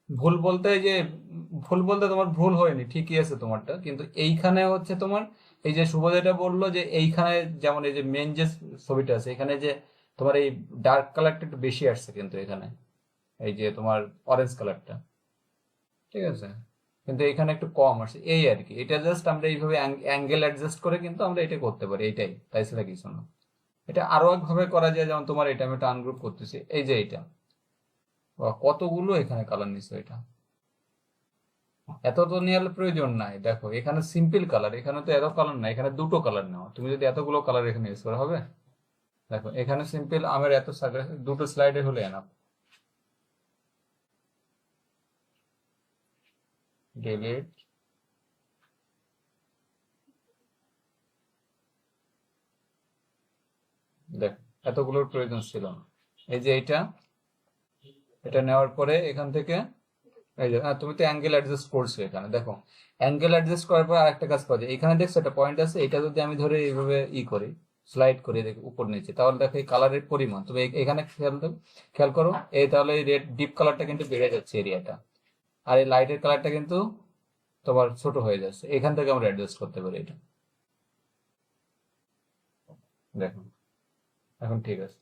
ভুল বলতে এই যে ভুল বলতে তোমার ভুল হয়নি, ঠিকই আছে তোমারটা, কিন্তু এইখানে হচ্ছে তোমার এই যে শুভ যেটা বললো যে এইখানে যেমন এই যে মেন যে ছবিটা আছে এখানে যে তোমার এই ডার্ক কালারটা একটু বেশি আসছে কিন্তু এখানে, এই যে তোমার অরেঞ্জ কালারটা, ঠিক আছে, কিন্তু এখানে একটু কম আসে এই আর কি। এটা জাস্ট আমরা এইভাবে অ্যাঙ্গেল অ্যাডজাস্ট করে কিন্তু আমরা এটা করতে পারি, এইটাই, তাই ছাড়া কিছু না। এটা আরো একভাবে করা যায়, যেমন তোমার এটা আমি একটা আনগ্রুপ করতেছি, এই যে এটা কতগুলো এখানে কালার নিছো এটা, এত তো নেওয়ার প্রয়োজন নাই। দেখো এখানে সিম্পল কালার, এখানে তো এত কালার নাই, এখানে দুটো কালার নেওয়া, তুমি যদি এতগুলো কালার এখানে ইউজ করা হবে। দেখো এখানে সিম্পল আমার এত দুটো স্লাইডে হলে এনাফ। ডিলিট। দেখো এতগুলোর প্রয়োজন ছিল না। এই যে এটা, এটা নেওয়ার পরে এখান থেকে এই যে তুমি তো অ্যাঙ্গেল অ্যাডজাস্ট করছো এখানে, দেখো অ্যাঙ্গেল অ্যাডজাস্ট করার পর আরেকটা কাজ করা যায়, এখানে দেখছো একটা পয়েন্ট আছে, এটা যদি আমি ধরে এইভাবে করি, স্লাইড করি দেখো উপর নিচে, তাহলে দেখো এই কালারের পরিমাণ তুমি এখানে খেয়াল করো, এই তাহলে এই রেড ডিপ কালারটা কিন্তু বেড়ে যাচ্ছে এরিয়াটা, আর এই লাইটের কালারটা কিন্তু তোমার ছোট হয়ে যাচ্ছে। এখান থেকে আমরা অ্যাডজাস্ট করতে পারি এটা। দেখো এখন ঠিক আছে।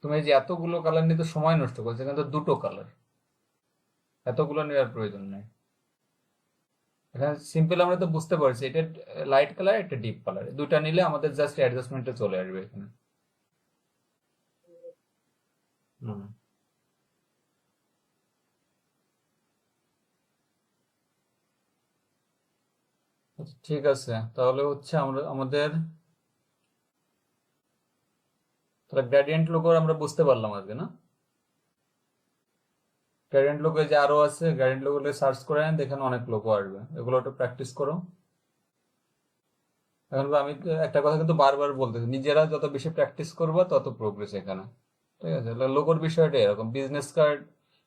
তুমি এই যে এতগুলো কালার নিতে সময় নষ্ট করছো, কিন্তু দুটো কালার, এতগুলো নেওয়ার প্রয়োজন নেই। এখানে সিম্পল আমরা তো বুঝতে পারছি এটা লাইট কালার একটা ডিপ কালার, দুটা নিলে আমাদের জাস্ট অ্যাডজাস্টমেন্টে চলে আসবে এখানে। হুম। আচ্ছা, ঠিক আছে, তাহলে হচ্ছে আমরা আমাদের তাহলে গ্রেডিয়েন্ট লোগো আমরা বুঝতে পারলাম আজকে, না? গ্রেডিয়েন্ট লোগো যে আরো আছে, গ্রেডিয়েন্ট লোগো সার্চ করে নেন, দেখেন অনেক লোগো আসবে, এগুলো একটু প্র্যাকটিস করো। এখন আমি তো একটা কথা কিন্তু বারবার বলতেছি, নিজেরা যত বেশি প্র্যাকটিস করবো তত প্রোগ্রেস এখানে, ঠিক আছে। লোগোর বিষয়টা এরকম, বিজনেস কার্ড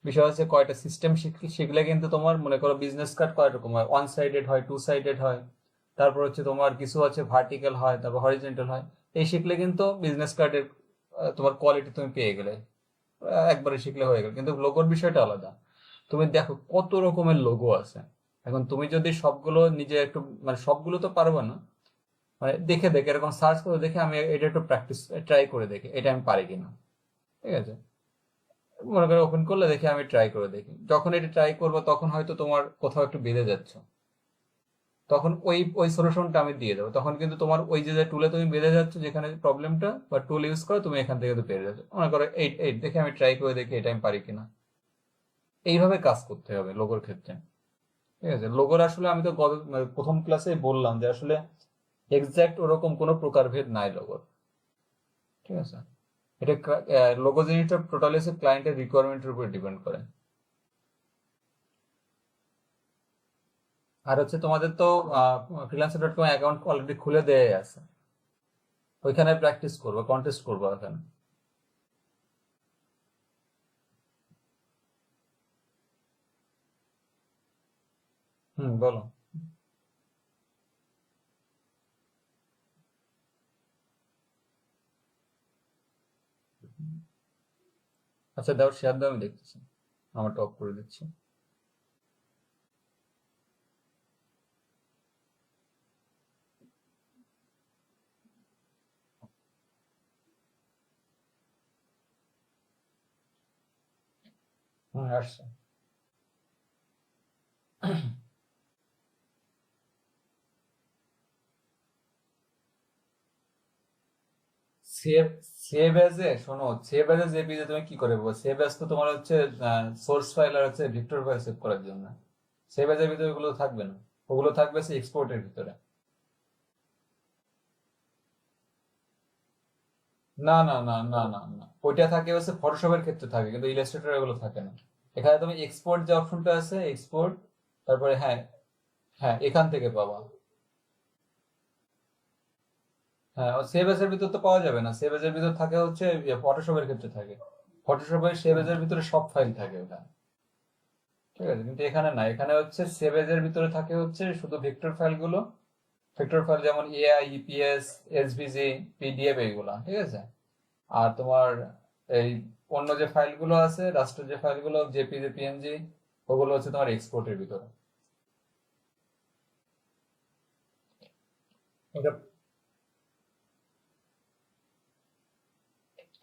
বিষয় হচ্ছে কয়টা সিস্টেম শিখলে কিন্তু তোমার মনে করো বিজনেস কার্ড কয় রকম হয়, ওয়ান সাইডেড হয়, টু সাইডেড হয়, তারপর হচ্ছে তোমার কিছু আছে ভার্টিক্যাল হয়, তারপর হরিজেন্টাল হয়। এই শিখলে কিন্তু বিজনেস কার্ডের তোমার কোয়ালিটি তুমি পেয়ে গেলে, একবারে শিখলে হয়ে গেল। কিন্তু লোগোর বিষয়টা আলাদা, তুমি দেখো কত রকমের লোগো আছে। এখন তুমি যদি সবগুলো নিজে একটু মানে সবগুলো তো পারবে না, মানে দেখে দেখে এরকম সার্চ করে দেখে আমি এটা একটু প্র্যাকটিস ট্রাই করে দেখি এটা আমি পারি কিনা, ঠিক আছে। মনে করে ওপেন করলে দেখি আমি ট্রাই করে দেখি, যখন এটা ট্রাই করবো তখন হয়তো তোমার কোথাও একটু বেঁধে যাচ্ছে, তখন ওই ওই সলিউশনটা আমি দিয়ে দেবো, তখন কিন্তু তোমার ওই যে টুলে তুমি বেঁধে যাচ্ছ যেখানে প্রবলেমটা, বা টুল ইউজ করে তুমি এখান থেকে তো পেরে যাচ্ছ। মনে করো এইট এইট দেখে আমি ট্রাই করে দেখি এটা আমি পারি কিনা। এইভাবে কাজ করতে হবে লোগোর ক্ষেত্রে, ঠিক আছে। লোগোর আসলে আমি তো মানে প্রথম ক্লাসে বললাম যে আসলে এক্সাক্ট ওরকম কোনো প্রকারভেদ নাই লোগোর, ঠিক আছে। এটা লোগো জিনিসটা টোটালি ক্লায়েন্টের রিকোয়ারমেন্টের উপর ডিপেন্ড করে। আর হচ্ছে তোমাদের তো freelancer.com অ্যাকাউন্ট অলরেডি খুলে দেয়া আছে, ওইখানে প্র্যাকটিস করবো, কন্টেস্ট করবো ওখানে। হুম, বলো। আচ্ছা দাও, শেয়ার দাও, আমি দেখতেছি, আমার টপ করে দিচ্ছি। হুম, আসছে। সেভ সেভ এজ এ শোনো, সেভ এজ এ জেপিজি তুমি কি করে পাবো? সেভ এজ তো তোমার হচ্ছে সোর্স ফাইল আর হচ্ছে ভিক্টর ফাইল সেভ করার জন্য, সেভ এজ এর ভিতরে ওগুলো থাকবে না, ওগুলো থাকবে সে এক্সপোর্টের ভিতরে। না না না না না না, ওইটা থাকে হচ্ছে ফটোশপের ক্ষেত্রে থাকে, কিন্তু ইলাস্ট্রেটর এগুলো থাকে না। এখানে তুমি এক্সপোর্ট যে অপশনটা আছে, এক্সপোর্ট, তারপরে হ্যাঁ, হ্যাঁ এখান থেকে পাবা। হ্যাঁ, সেভ এর ভিতর তো পাওয়া যাবে না, সেভ এর ভিতর থাকে হচ্ছে ফটোশপের ক্ষেত্রে থাকে। ফটোশপের সেভ এর ভিতরে সব ফাইল থাকে ওখানে, ঠিক আছে, কিন্তু এখানে না, এখানে হচ্ছে সেভ এর ভিতরে থাকে হচ্ছে শুধু ভেক্টর ফাইল গুলো। ভেক্টর ফাইল যেমন এআই, ইপিএস, এসভিজি, পিডিএফ এইগুলা, ঠিক আছে। আর তোমার এই অন্য যে ফাইলগুলো আছে, রাষ্ট্রের যে ফাইলগুলো, জেপিজি, পিএনজি, ওগুলো হচ্ছে তোমার এক্সপোর্টের ভিতরে। এটা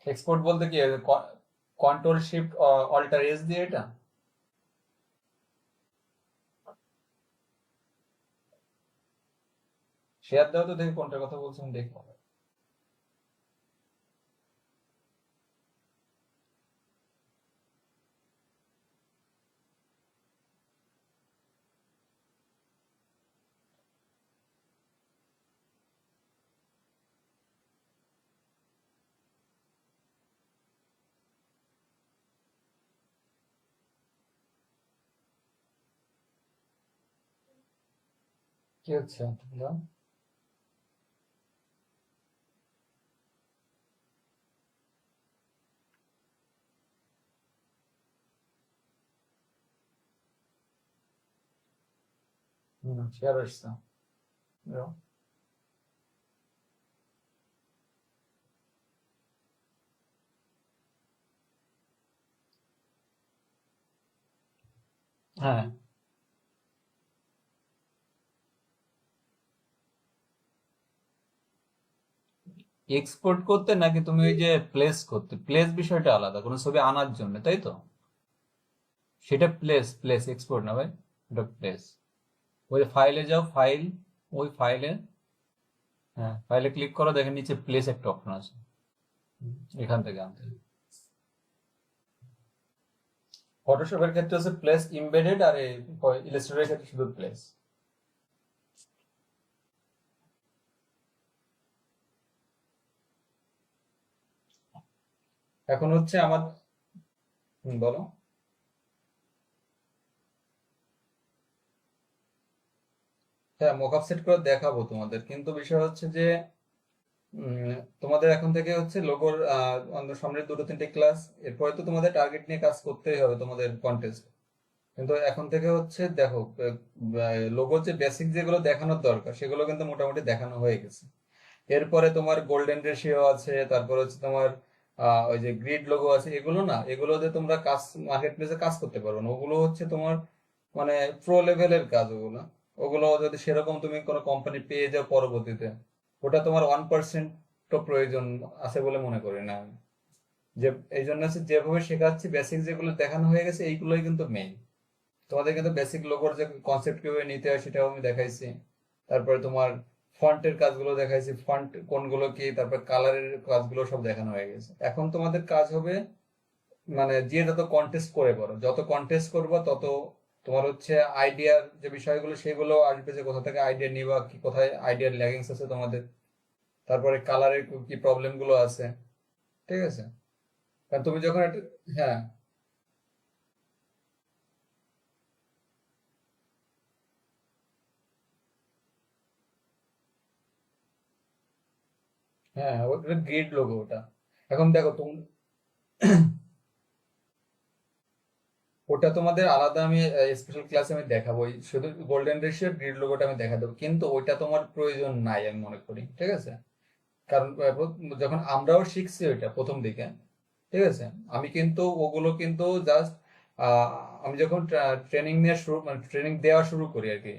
এক্সপোর্ট বলতে কি, কন্ট্রোল শিফট অল্টার এস দিয়ে এটা। শেয়ার দাও তো দেখি কোনটার কথা বলছেন, দেখি। কি হচ্ছে বলো? শেয়ার আসছে, দাও। হ্যাঁ, এক্সপোর্ট করতে নাকি তুমি ওই যে প্লেস করতে, প্লেস বিষয়টা আলাদা, কোনো ছবি আনার জন্য, তাই তো? সেটা প্লেস, প্লেস এক্সপোর্ট না ভাই, এটা প্লেস। ওই ফাইলে যাও, ফাইল, ওই ফাইলে, হ্যাঁ ফাইলে ক্লিক করো, দেখেন নিচে প্লেস একটা অপশন আছে। এখান থেকে আনতে হবে। ফটোশপের ক্ষেত্রে হচ্ছে প্লেস ইমবেডেড, আর ইলাস্ট্রেটরের ক্ষেত্রে শুধু প্লেস। এখন হচ্ছে আমার, বলো। হ্যাঁ, মকআপ সেট করে দেখাবো তোমাদের, কিন্তু বিষয় হচ্ছে যে তোমাদের এখন থেকে হচ্ছে লোগোর সামনের দুটো তিনটে ক্লাস, এরপরে তো তোমাদের টার্গেট নিয়ে কাজ করতেই হবে, তোমাদের কন্টেস্ট। কিন্তু এখন থেকে হচ্ছে দেখো, লোগোর যে বেসিক যেগুলো দেখানোর দরকার সেগুলো কিন্তু মোটামুটি দেখানো হয়ে গেছে। এরপরে তোমার গোল্ডেন রেশিও আছে, তারপর হচ্ছে তোমার ওই যে গ্রিড লোগো আছে, এগুলো না, এগুলোতে তোমরা কাজ, মার্কেট প্লেসে কাজ করতে পারবে না, ওগুলো হচ্ছে তোমার মানে প্রো লেভেলের কাজ ওগুলো। ওগুলো যদি সেরকম তুমি কোনো কোম্পানি পেয়ে যাও পরবর্তীতে, ওটা তোমার 1% তো প্রয়োজন আছে বলে মনে করি না আমি। যে এই জন্য হচ্ছে যেভাবে শেখাচ্ছি, বেসিক যেগুলো দেখানো হয়ে গেছে এইগুলোই কিন্তু মেইন। তোমাদের কিন্তু বেসিক লোগোর যে কনসেপ্ট কিভাবে নিতে হয় সেটাও আমি দেখাইছি। তারপরে তোমার ফন্টের কাজগুলো দেখাইছি, ফন্ট কোনগুলো কি, তারপর কালারের কাজগুলো সব দেখানো হয়ে গেছে। এখন তোমাদের কাজ হবে মানে যে যত কন্টেস্ট করে করো, যত কন্টেস্ট করবা তত তোমার হচ্ছে আইডিয়ার যে বিষয়গুলো সেগুলো আসবে, যে কোথা থেকে আইডিয়া নিবা, কি কোথায় আইডিয়ার ল্যাগিংস আছে তোমাদের, তারপরে কালারের কি প্রবলেম গুলো আছে, ঠিক আছে। কারণ তুমি যখন একটা, হ্যাঁ, হ্যাঁ ওটা গ্রিড লোগো ওটা। এখন দেখো তুমি, ওটা তোমাদের আলাদা, আমি স্পেশাল ক্লাসে আমি দেখাবো, ওই শুধু গোল্ডেন রেশিও গ্রিড লোগোটা আমি দেখা দেবো, কিন্তু ওইটা তোমার প্রয়োজন নাই আমি মনে করি, ঠিক আছে। কারণ যখন আমরাও শিখছি ওইটা প্রথম দিকে, ঠিক আছে, আমি কিন্তু ওগুলো কিন্তু জাস্ট আমি যখন ট্রেনিং নিয়ে শুরু, মানে ট্রেনিং দেওয়া শুরু করি আর কি,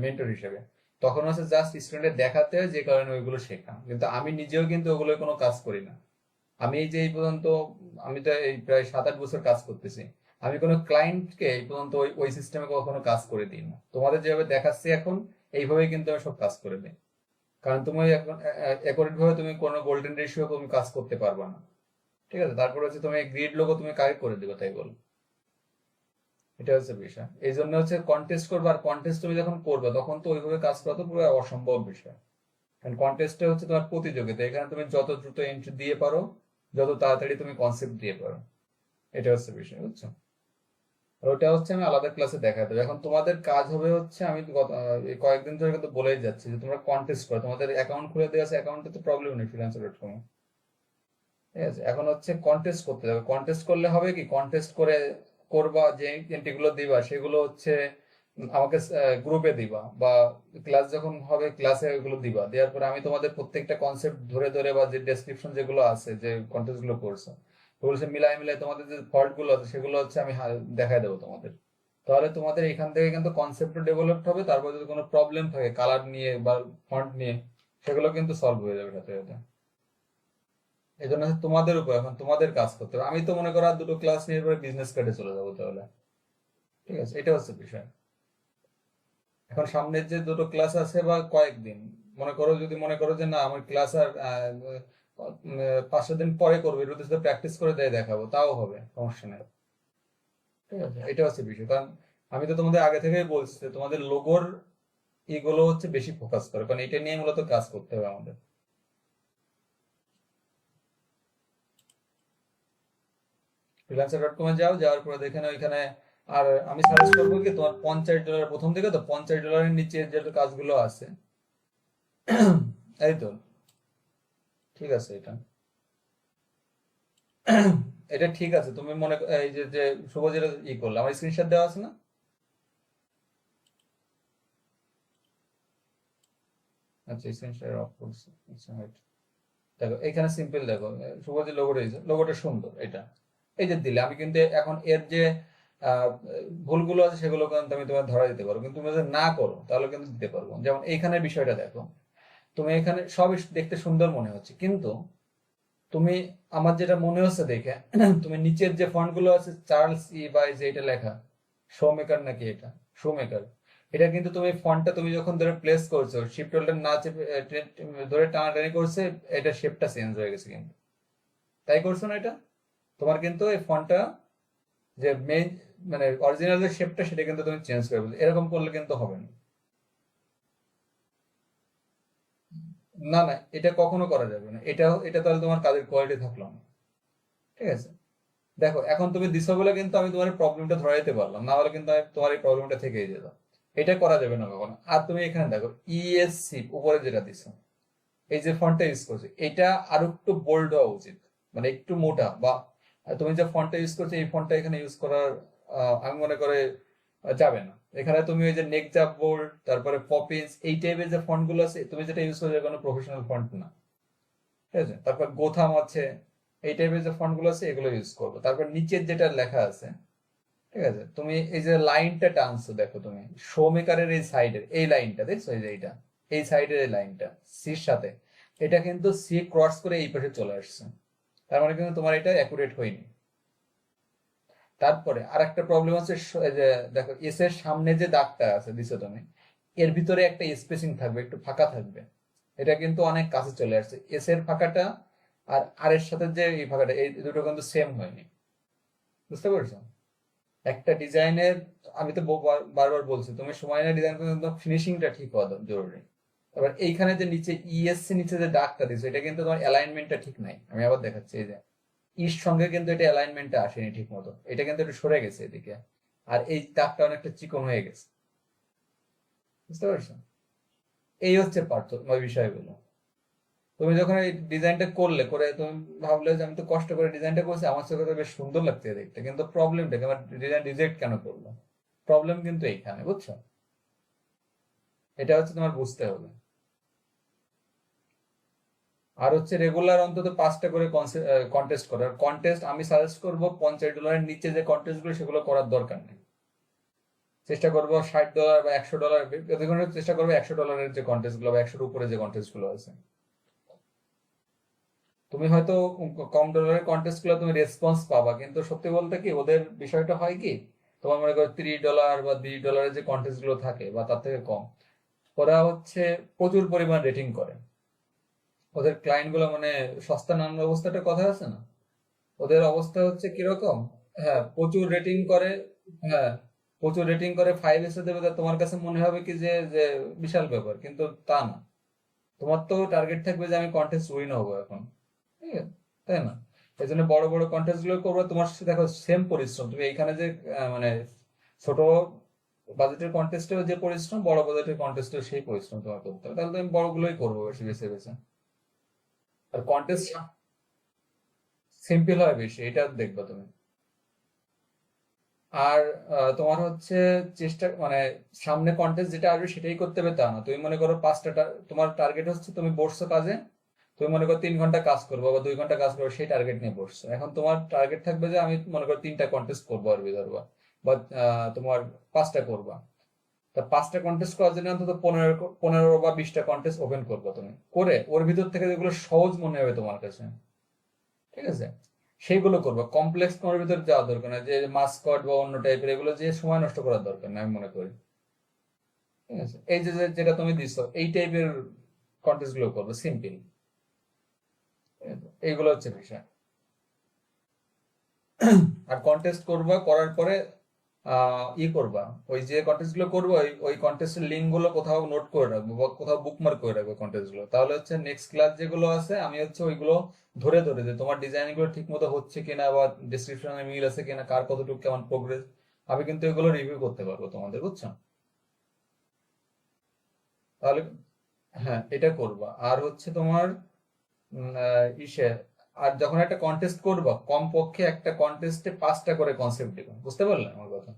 মেন্টর হিসেবে, তখন হচ্ছে জাস্ট স্টুডেন্টের দেখাতে হয়, যে কারণে ওইগুলো শেখা, কিন্তু আমি নিজেও কিন্তু ওগুলো কোনো কাজ করি না। আমি এই যে এই পর্যন্ত, আমি তো এই প্রায় 7-8 বছর কাজ করতেছি, আমি কোনো ক্লায়েন্টকে এই পর্যন্ত ওই ওই সিস্টেমে কখনো কাজ করে দিই না। তোমাদের যেভাবে দেখাচ্ছি এখন, এইভাবেই কিন্তু আমি সব কাজ করে দিই। কারণ তুমি এখন অ্যাকুরেট ভাবে তুমি কোনো গোল্ডেন রেশিও তুমি কাজ করতে পারবে না, ঠিক আছে। তারপর হচ্ছে তুমি গ্রিড লোগো তুমি কাকে করে দিবে তাই বল, এটা হচ্ছে বিষয়। এই জন্য হচ্ছে কন্টেস্ট করবে, আর কন্টেস্ট তুমি যখন করবে তখন তো ওইভাবে কাজ করা তো পুরো অসম্ভব বিষয়। কারণ কন্টেস্টে হচ্ছে তোমার প্রতিযোগিতা, এখানে তুমি যত দ্রুত এন্ট্রি দিয়ে পারো, যত তাড়াতাড়ি তুমি কনসেপ্ট দিয়ে পারো, এটা হচ্ছে বিষয়, বুঝছো? আর ওটা হচ্ছে আমি আলাদা ক্লাসে দেখা দেবো। এখন তোমাদের কাজ হবে হচ্ছে, আমি এই কয়েকদিন ধরে কিন্তু বলেই যাচ্ছি যে তোমরা কন্টেস্ট করো, তোমাদের অ্যাকাউন্ট খুলে দেওয়া আছে, অ্যাকাউন্টে তো প্রবলেম নেই ফ্রিল্যান্সার.কম, ঠিক আছে? এখন হচ্ছে কন্টেস্ট করতে হবে। কন্টেস্ট করলে হবে কি, কন্টেস্ট করে করবা, যে এন্ট্রিগুলো দিবা সেগুলো হচ্ছে আমাকে গ্রুপে দিবা, বা ক্লাস যখন হবে ক্লাসে ওইগুলো দিবা, দেওয়ার পরে আমি তোমাদের প্রত্যেকটা কনসেপ্ট ধরে ধরে, বা যে ডেসক্রিপশন যেগুলো আছে, যে কন্টেস্ট গুলো করছো ওগুলো সে মিলাই মিলাই তোমাদের যে ফল্ট গুলো আছে সেগুলো হচ্ছে আমি দেখাই দেবো তোমাদের। তাহলে তোমাদের এখান থেকে কিন্তু কনসেপ্ট ডেভেলপড হবে, তারপর যদি কোনো প্রবলেম থাকে কালার নিয়ে বা ফন্ট নিয়ে, সেগুলো কিন্তু সলভ হয়ে যাবে সাথে সাথে। এই জন্য হচ্ছে তোমাদের উপর এখন তোমাদের কাজ করতে হবে। আমি তো মনে করো আর দুটো ক্লাস নিয়ে পরে বিজনেস কার্ডে চলে যাবো তাহলে, ঠিক আছে? এটা হচ্ছে বিষয়। এখন সামনের যে দুটো ক্লাস আছে বা কয়েকদিন, মনে করো যদি মনে করো যে না আমার ক্লাস আর 5-7 দিন পরে করবো, এর সাথে প্র্যাকটিস করে দেয় দেখাবো, তাও হবে, সমস্যা নেই, ঠিক আছে? এটা হচ্ছে বিষয়। কারণ আমি তো তোমাদের আগে থেকেই বলছি যে তোমাদের লোগোর এগুলো হচ্ছে বেশি ফোকাস করে, কারণ এটা নিয়ে মূলত কাজ করতে হবে আমাদের। ফ্রিল্যান্সার.কমে যাও, যাওয়ার পরে দেখে নাও ওইখানে। আর আমি সাজেস্ট করবো কি, তোমার $50 প্রথম দিকে তো $50 নিচে যে কাজগুলো আছে, এই তো, ঠিক আছে এটা। এটা ঠিক আছে, তুমি এই যে যে শুভ যেটা করলে আমার স্ক্রিনশট দেওয়া আছে না? আচ্ছা, স্ক্রিনশট অফ করছি, আচ্ছা wait। দেখো এখানে সিম্পল, দেখো শুভ যে লোগোটা দিয়েছে, লোগোটা সুন্দর এটা। এই যে দিলে আমি কিন্তু এখন এর যে আহ, ভুলগুলো আছে সেগুলো কিন্তু আমি তোমার ধরা দিতে পারবো, কিন্তু তুমি যদি না করো তাহলে কিন্তু দিতে পারবো। যেমন এইখানে বিষয়টা দেখো, তুমি এখানে সবই দেখতে সুন্দর মনে হচ্ছে, কিন্তু তুমি, আমার যেটা মনে হচ্ছে দেখে, তুমি নিচের যে ফন্ট গুলো আছে চার্লস বা এই যে এটা লেখা, শো মেকার নাকি এটা, শো মেকার, এটা কিন্তু তুমি ফন্টটা তুমি যখন ধরে প্লেস করছো, শিফট হোল্ডার না চেপে ধরে টানাটানি করছে, এটা শেপটা চেঞ্জ হয়ে গেছে কিন্তু, তাই করছো না এটা? তোমার কিন্তু এই ফন্টটা যে মেইন, মানে অরিজিনাল যে শেপটা সেটা কিন্তু তুমি চেঞ্জ করে ফেলছো, এরকম করলে কিন্তু হবে না। না না, এটা কখনো করা যাবে না, এটা এটা তাহলে তোমার কাজের কোয়ালিটি থাকলো না, ঠিক আছে? দেখো এখন তুমি দিছো বলে কিন্তু আমি তোমার প্রবলেমটা ধরে দিতে পারলাম, না হলে কিন্তু তোমার এই প্রবলেমটা থেকেই যেত। এটা করা যাবে না কখনো। আর তুমি এখানে দেখো ইএসসি উপরে যেটা দিছো, এই যে ফন্টটা ইউজ করছো, এটা আরো একটু বোল্ড হওয়া উচিত, মানে একটু মোটা, বা তুমি যে ফন্টটা ইউজ করছো এই ফন্টটা এখানে ইউজ করার আমি মনে করে যাবে না। এখানে তুমি ওই যে নেক জাব বোল্ড, তারপরে পপিন্স, এই টাইপের যে ফন্ট গুলো আছে তুমি যেটা ইউজ করছো কোনো প্রফেশনাল ফন্ট না, ঠিক আছে? তারপর গোথাম আছে, এই টাইপের যে ফন্ট গুলো আছে এগুলো ইউজ করবো। তারপর নিচের যেটা লেখা আছে, ঠিক আছে, তুমি এই যে লাইনটা টানছো, দেখো তুমি শো মেকারের এই সাইডের এই লাইনটা দেখছো, এই যে এইটা, এই সাইডের এই লাইনটা সির সাথে, এটা কিন্তু সি ক্রস করে এই পাশে চলে আসছে, তার মানে কিন্তু তোমার এটা অ্যাকুরেট হয়নি। তারপরে আর একটা প্রবলেম হচ্ছে, এই যে দেখো এস এর সামনে যে দাগটা আছে দিছো তুমি, এর ভিতরে একটা স্পেসিং থাকবে, একটু ফাঁকা থাকবে, এটা কিন্তু অনেক কাছে চলে আসছে এস এর ফাঁকাটা, আর আর এর সাথে যে এই ফাঁকাটা, এই দুটো কিন্তু সেম হয়নি, বুঝতে পারছো? একটা ডিজাইনের, আমি তো বারবার বলছি তুমি সময় নিয়ে ডিজাইন করতে, কিন্তু ফিনিশিংটা ঠিক হওয়া জরুরি। এবার এইখানে যে নিচে ইএসসি নিচে যে দাগটা দিছো, এটা কিন্তু তোমার অ্যালাইনমেন্টটা ঠিক নাই, আমি আবার দেখাচ্ছি। এই যে ইর সঙ্গে কিন্তু এটা অ্যালাইনমেন্টটা আসেনি ঠিক মতো, এটা কিন্তু একটু সরে গেছে এদিকে, আর এই দাগটা অনেকটা চিকন হয়ে গেছে, বুঝতে পারছো? এই হচ্ছে পার্থক্য বিষয়গুলো। তুমি যখন এই ডিজাইনটা করলে, করে তুমি ভাবলে যে আমি তো কষ্ট করে ডিজাইনটা করছি, আমার চোখে তো বেশ সুন্দর লাগছে দেখতে, কিন্তু প্রবলেমটা আমার ডিজাইন রিজেক্ট কেন করলো, প্রবলেম কিন্তু এইখানে, বুঝছো? এটা হচ্ছে তোমার বুঝতে হবে। আর হচ্ছে রেগুলার অন্তত 5টা করে কন্টেস্ট করার, কন্টেস্ট আমি সাজেস্ট করবো $50 নিচে যে কন্টেস্ট গুলো সেগুলো করার দরকার নেই। চেষ্টা করবো $60 বা $100, চেষ্টা করবো $100 যে কন্টেস্ট গুলো বা 100-র উপরে যে কন্টেস্ট গুলো আছে। তুমি হয়তো কম ডলারের কন্টেস্ট গুলো তুমি রেসপন্স পাবা, কিন্তু সত্যি বলতে কি ওদের বিষয়টা হয় কি, তোমার মনে করো $3 বা $20 যে কন্টেস্ট গুলো থাকে বা তার থেকে কম, ওরা হচ্ছে প্রচুর পরিমাণ রেটিং করে। ওদের ক্লায়েন্ট গুলো মানে সস্তা নামে অবস্থাটা কথা আছে না, ওদের অবস্থা হচ্ছে কিরকম, হ্যাঁ প্রচুর রেটিং করে, হ্যাঁ প্রচুর রেটিং করে, 5 এসে দেবে, তা তোমার কাছে মনে হবে কি যে যে বিশাল ব্যাপার, কিন্তু তা না। তোমার তো টার্গেট থাকবে যে আমি কন্টেস্ট উইন হবো এখন, ঠিক আছে, তাই না? এই জন্য বড় বড় কন্টেস্ট গুলো করবো। তোমার সাথে দেখো সেম পরিশ্রম, তুমি এইখানে যে মানে ছোট বাজেটের কন্টেস্টেও যে পরিশ্রম, বড় বাজেটের কন্টেস্টেও সেই পরিশ্রম তোমার করতে হবে। তাহলে তুমি বড়গুলোই করবো বেশি বেছে বেছে। আর কন্টেস্ট সিম্পল হয় বেশি, এটা দেখবে তুমি। আর তোমার হচ্ছে চেষ্টা মানে সামনে কন্টেস্ট যেটা আসবে সেটাই করতে হবে তা না। তুমি মনে করো তোমার টার্গেট হচ্ছে, তুমি বসছো কাজে, তুমি মনে করো 3 ঘন্টা কাজ করবো বা 2 ঘন্টা কাজ করবো, সেই টার্গেট নিয়ে বসছো। এখন তোমার টার্গেট থাকবে যে আমি মনে করো 3টা কন্টেস্ট করবো আর ভিতর, বা তোমার 5টা করবা। তা 5টা কন্টেস্ট করার জন্য অন্তত 15 বা 20টা কন্টেস্ট ওপেন করবো তুমি, করে ওর ভিতর থেকে যেগুলো সহজ মনে হবে তোমার কাছে, ঠিক আছে, সেইগুলো করবো। কমপ্লেক্স তোমার ভিতর যাওয়া দরকার না, যে মাস্কট বা অন্য টাইপের এগুলো যে সময় নষ্ট করার দরকার না আমি মনে করি, ঠিক আছে। এই যে যেটা তুমি দিছো এই টাইপের কন্টেস্ট গুলো করবো, সিম্পল। এইগুলো হচ্ছে বিষয়। আর কন্টেস্ট করবা, করার পরে করবা, ওই যে কন্টেস্ট গুলো করবো ওই ওই কন্টেস্টের লিঙ্ক গুলো কোথাও নোট করে রাখবো বা কোথাও বুকমার্ক করে রাখবো কন্টেস্ট গুলো। তাহলে হচ্ছে নেক্সট ক্লাস যেগুলো আছে আমি হচ্ছে ওইগুলো ধরে ধরে যে তোমার ডিজাইন গুলো ঠিক মতো হচ্ছে কিনা বা ডিসক্রিপশনে মিল আছে কিনা, কার কতটুকু কেমন প্রোগ্রেস, আমি কিন্তু এগুলো রিভিউ করতে পারবো তোমাদের, বুঝছো? তাহলে হ্যাঁ এটা করবা। আর হচ্ছে তোমার ইসে, আর যখন একটা কন্টেস্ট করবা কমপক্ষে একটা কন্টেস্টে 5টা করে কনসেপ্ট দিবা, বুঝতে পারলে আমার কথা?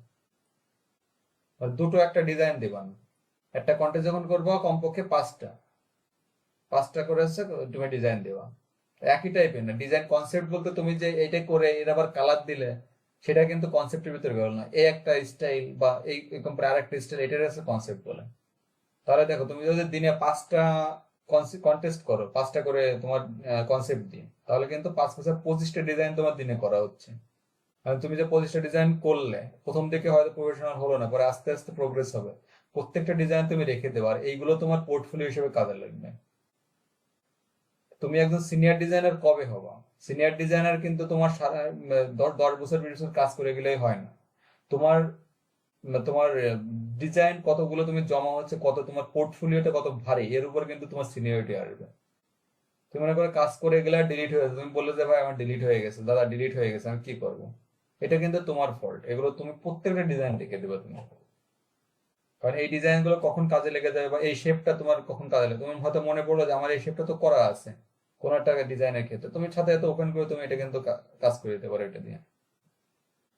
আর দুটো একটা ডিজাইন দিবা না। একটা কন্টেস্ট যখন করবো কমপক্ষে 5টা করে হচ্ছে তুমি ডিজাইন দেবা। একই টাইপের না ডিজাইন, কনসেপ্ট বলতে তুমি যে এইটা করে এর আবার কালার দিলে সেটা কিন্তু কনসেপ্টের ভিতরে গেল না। এই একটা স্টাইল বা এই এরকম আর একটা স্টাইল, এটার হচ্ছে কনসেপ্ট বলে। তাহলে দেখো তুমি যদি দিনে 5টা কন্টেস্ট করো, 5টা করে তোমার কনসেপ্ট দিয়ে, তাহলে কিন্তু 5 5 25টা ডিজাইন তোমার দিনে করা হচ্ছে। আর তুমি যে 25টা ডিজাইন করলে প্রথম দিকে হয়তো প্রফেশনাল হলো না, পরে আস্তে আস্তে প্রোগ্রেস হবে। প্রত্যেকটা ডিজাইন তুমি রেখে দেবে, আর এইগুলো তোমার পোর্টফোলিও হিসেবে কাজে লাগবে। তুমি একজন সিনিয়র ডিজাইনার কবে হবা? সিনিয়র ডিজাইনার কিন্তু তোমার 10 বছর 20 বছর কাজ করে গেলেই হয় না। তোমার তোমার ডিজাইন কতগুলো তুমি জমা হচ্ছে, কত তোমার পোর্টফোলিওটা কত ভারী, এর উপর কিন্তু তোমার সিনিয়রিটি আসবে। তুমি মনে করো কাজ করে গেলে ডিলিট হয়ে গেছে, তুমি বললে যে ভাই আমার ডিলিট হয়ে গেছে, দাদা ডিলিট হয়ে গেছে, আমি কি করবো? এটা কিন্তু তোমার ফল্ট। এগুলো তুমি প্রত্যেকটা ডিজাইন লিখে দেবে তুমি, কারণ এই ডিজাইন গুলো কখন কাজে লেগে যাবে বা এই শেপটা তোমার কখন কাজে লাগে। তুমি হয়তো মনে পড়লো যে আমার এই শেপটা তো করা আছে কোন একটা ডিজাইনের ক্ষেত্রে, তুমি সাথে এত ওপেন করে তুমি এটা কিন্তু কাজ করে দিতে পারো এটা দিয়ে।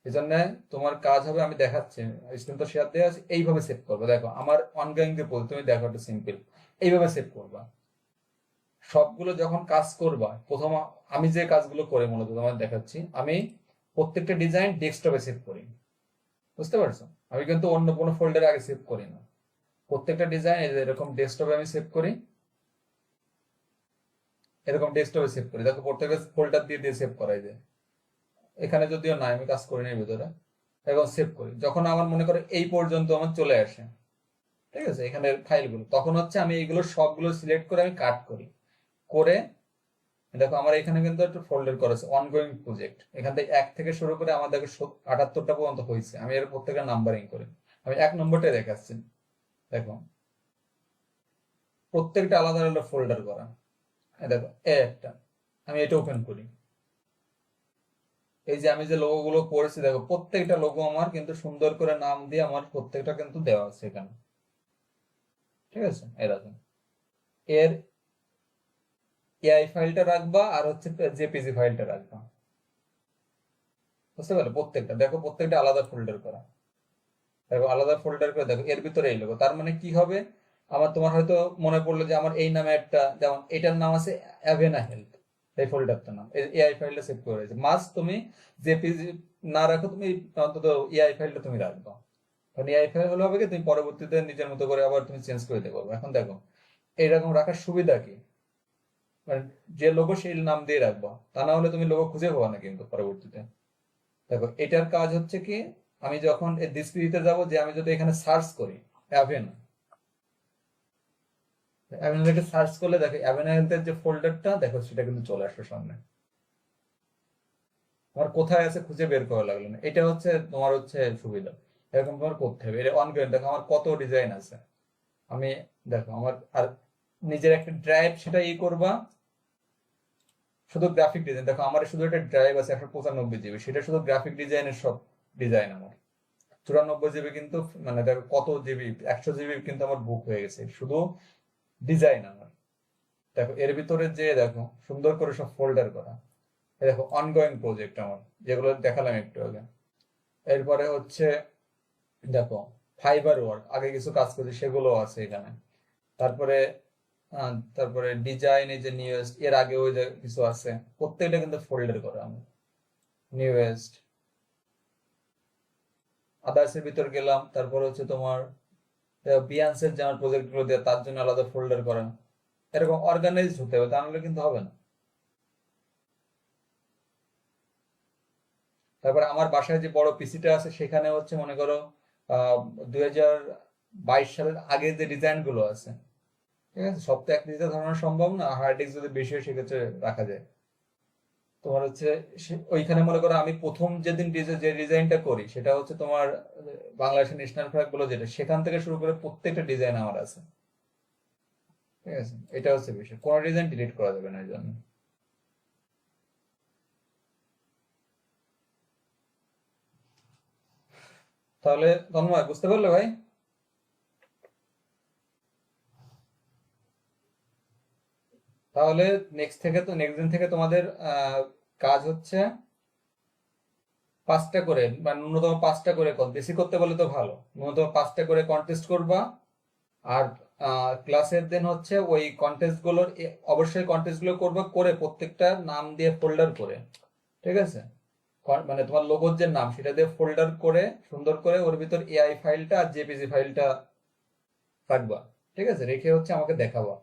এই জন্য তোমার কাজ হবে, আমি দেখাচ্ছি, স্ক্রিন তো শেয়ার দেওয়া আছে, এইভাবে সেভ করবো। দেখো আমার অনগোয়িং যে বল, তুমি দেখো একটা সিম্পল, এইভাবে সেভ করবা। সবগুলো যখন কাজ করবা প্রথম, আমি যে কাজগুলো করে মূলত তোমার দেখাচ্ছি, আমি প্রত্যেকটা ডিজাইন ডেস্কটপে সেভ করি, বুঝতে পারছো? আমি কিন্তু অন্য কোনো ফোল্ডারে আগে সেভ করি না। প্রত্যেকটা ডিজাইন এরকম ডেস্কটপে আমি সেভ করি, এরকম ডেস্কটপে সেভ করি। দেখো প্রত্যেকটা ফোল্ডার দিয়ে দিয়ে সেভ করাই যায়। এখানে যদিও নাই, আমি কাজ করি না ভিতরে। এখন সেভ করি, যখন আমার মনে করে এই পর্যন্ত আমার চলে আসে, ঠিক আছে, এখানে ফাইলগুলো, তখন হচ্ছে আমি এইগুলো সবগুলো সিলেক্ট করে আমি কাট করি। করে দেখো আমার এখানে কিন্তু একটা ফোল্ডার করা আছে অনগোয়িং প্রজেক্ট, এখান থেকে 1 থেকে শুরু করে আমার দেখো 78টা পর্যন্ত হয়েছে। আমি এর প্রত্যেকটা নাম্বারিং করি, আমি 1 নম্বরটাই দেখাচ্ছি। দেখো প্রত্যেকটা আলাদা আলাদা ফোল্ডার করা। দেখো একটা, আমি এটা ওপেন করি। এই যে আমি যে লোগো গুলো করেছি, দেখো প্রত্যেকটা লোগো আমার কিন্তু সুন্দর করে নাম দিয়ে আমার প্রত্যেকটা কিন্তু দেওয়া আছে এখানে, ঠিক আছে, এরকম। এর এআই ফাইলটা রাখবা আর হচ্ছে জেপিজি ফাইলটা রাখবা, বুঝতে পারলে? প্রত্যেকটা দেখো প্রত্যেকটা আলাদা ফোল্ডার করা। দেখো আলাদা ফোল্ডার করে দেখো এর ভিতরে এই লোগো, তার মানে কি হবে, আমার তোমার হয়তো মনে পড়লো যে আমার এই নামে একটা, যেমন এটার নাম আছে অ্যাভেনা হেলথ, এই ফোল্ডারটার নাম, এআই ফাইলটা সেভ করে রয়েছে। মাস্ট তুমি জেপিজি না রাখো, তুমি অন্তত এআই ফাইলটা তুমি রাখবা। কারণ এআই ফাইল হলে হবে কি, তুমি পরবর্তীতে নিজের মতো করে আবার তুমি চেঞ্জ করে দিতে পারবে। এখন দেখো এইরকম রাখার সুবিধা কি, মানে যে লোগো সেই নাম দিয়ে রাখবা, তা না হলে তুমি লোগো খুঁজে পাবা না কিন্তু পরবর্তীতে। দেখো এটার কাজ হচ্ছে কি, আমি যখন ডিসপ্লেতে যাব, যে আমি যদি এখানে সার্চ করি অ্যাভেনা, অ্যাভেনা সার্চ করলে দেখো অ্যাভেনা হেলথের যে ফোল্ডারটা দেখো সেটা কিন্তু চলে আসবে সামনে। তোমার কোথায় আছে খুঁজে বের করা লাগলো না, এটা হচ্ছে তোমার হচ্ছে সুবিধা। এরকম তোমার করতে হবে। এটা অনগোয়িং, দেখো আমার কত ডিজাইন আছে। আমি দেখো আমার আর নিজের একটা ড্রাইভ সেটা করবা, শুধু গ্রাফিক ডিজাইন। দেখো আমার শুধু একটা ড্রাইভ আছে 195 জিবি, সেটা শুধু গ্রাফিক ডিজাইনের সব ডিজাইন আমার। 94 জিবি কিন্তু, মানে দেখো কত জিবি, 100 জিবি কিন্তু আমার বুক হয়ে গেছে শুধু ডিজাইন আমার। দেখো এর ভিতরে যে দেখো সুন্দর করে সব ফোল্ডার করা, দেখো অনগোয়িং প্রজেক্ট আমার, যেগুলো দেখালাম একটু আগে। এরপরে হচ্ছে দেখো ফাইবার ওয়ার্ক, আগে কিছু কাজ করছি সেগুলো আছে এখানে। তারপরে তারপরে ডিজাইন, এই যে নিউয়েস্ট, এর আগে ওই যে কিছু আছে, প্রত্যেকটা কিন্তু ফোল্ডার করা আমি। নিউয়েস্ট, আদার্স এর ভিতর গেলাম, তারপর হচ্ছে তোমার বিয়ান্সের যে আমার প্রজেক্ট গুলো দেয় তার জন্য আলাদা ফোল্ডার করা। এরকম অর্গানাইজড হতে হবে, তা নাহলে কিন্তু হবে না। তারপরে আমার বাসায় যে বড় পিসিটা আছে সেখানে হচ্ছে মনে করো 2022 সালের আগে যে ডিজাইন গুলো আছে, ঠিক আছে, সব তো এক ডিজিটে ধরানো সম্ভব না, হার্ড ডিস্ক যদি বেশি হয় সেক্ষেত্রে রাখা যায়। তোমার হচ্ছে ওইখানে মনে করো আমি প্রথম যেদিন যে ডিজাইনটা করি সেটা হচ্ছে তোমার বাংলাদেশের ন্যাশনাল ফ্ল্যাগ গুলো যেটা, সেখান থেকে শুরু করে প্রত্যেকটা ডিজাইন আমার আছে। ঠিক আছে, এটা হচ্ছে বিষয়, কোনো ডিজাইন ডিলিট করা যাবে না এই জন্য। তাহলে তন্ময় বুঝতে পারলে ভাই? তাহলে নেক্সট দিন থেকে তোমাদের কাজ হচ্ছে 5টা করে, মানে ন্যূনতম 5টা করে, বেশি করতে বলে তো ভালো, ন্যূনতম 5টা করে কন্টেস্ট করবা। আর ক্লাসের দিন হচ্ছে ওই কন্টেস্ট গুলোর অবশ্যই কন্টেস্ট গুলো করবা, করে প্রত্যেকটা নাম দিয়ে ফোল্ডার করে, ঠিক আছে, মানে তোমার লোগোর যে নাম সেটা দিয়ে ফোল্ডার করে সুন্দর করে ওর ভিতর এআই ফাইলটা আর জেপিজি ফাইলটা রাখবা। ঠিক আছে, রেখে হচ্ছে আমাকে দেখাবা।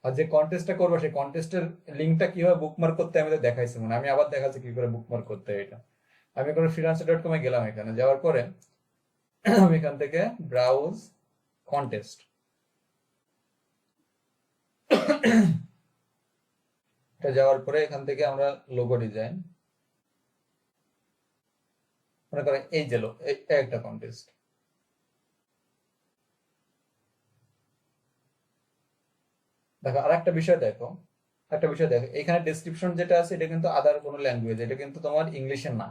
আর যে কন্টেস্টটা করবা সেই কন্টেস্টের লিঙ্কটা কিভাবে বুকমার্ক করতে আমি তো দেখাইছি, মানে আমি আবার দেখাচ্ছি কি করে বুকমার্ক করতে হয় এটা। আমি কোনো freelancer.com-এ গেলাম, এখানে যাওয়ার পরে আমি এখান থেকে ব্রাউজ কন্টেস্ট, এটা যাওয়ার পরে এখান থেকে আমরা লোগো ডিজাইন, মনে করেন এই যে একটা কন্টেস্ট। দেখো আর একটা বিষয় দেখো, এখানে ডেসক্রিপশন যেটা আছে এটা কিন্তু আদার কোনো ল্যাঙ্গুয়েজ, এটা কিন্তু তোমার ইংলিশের না।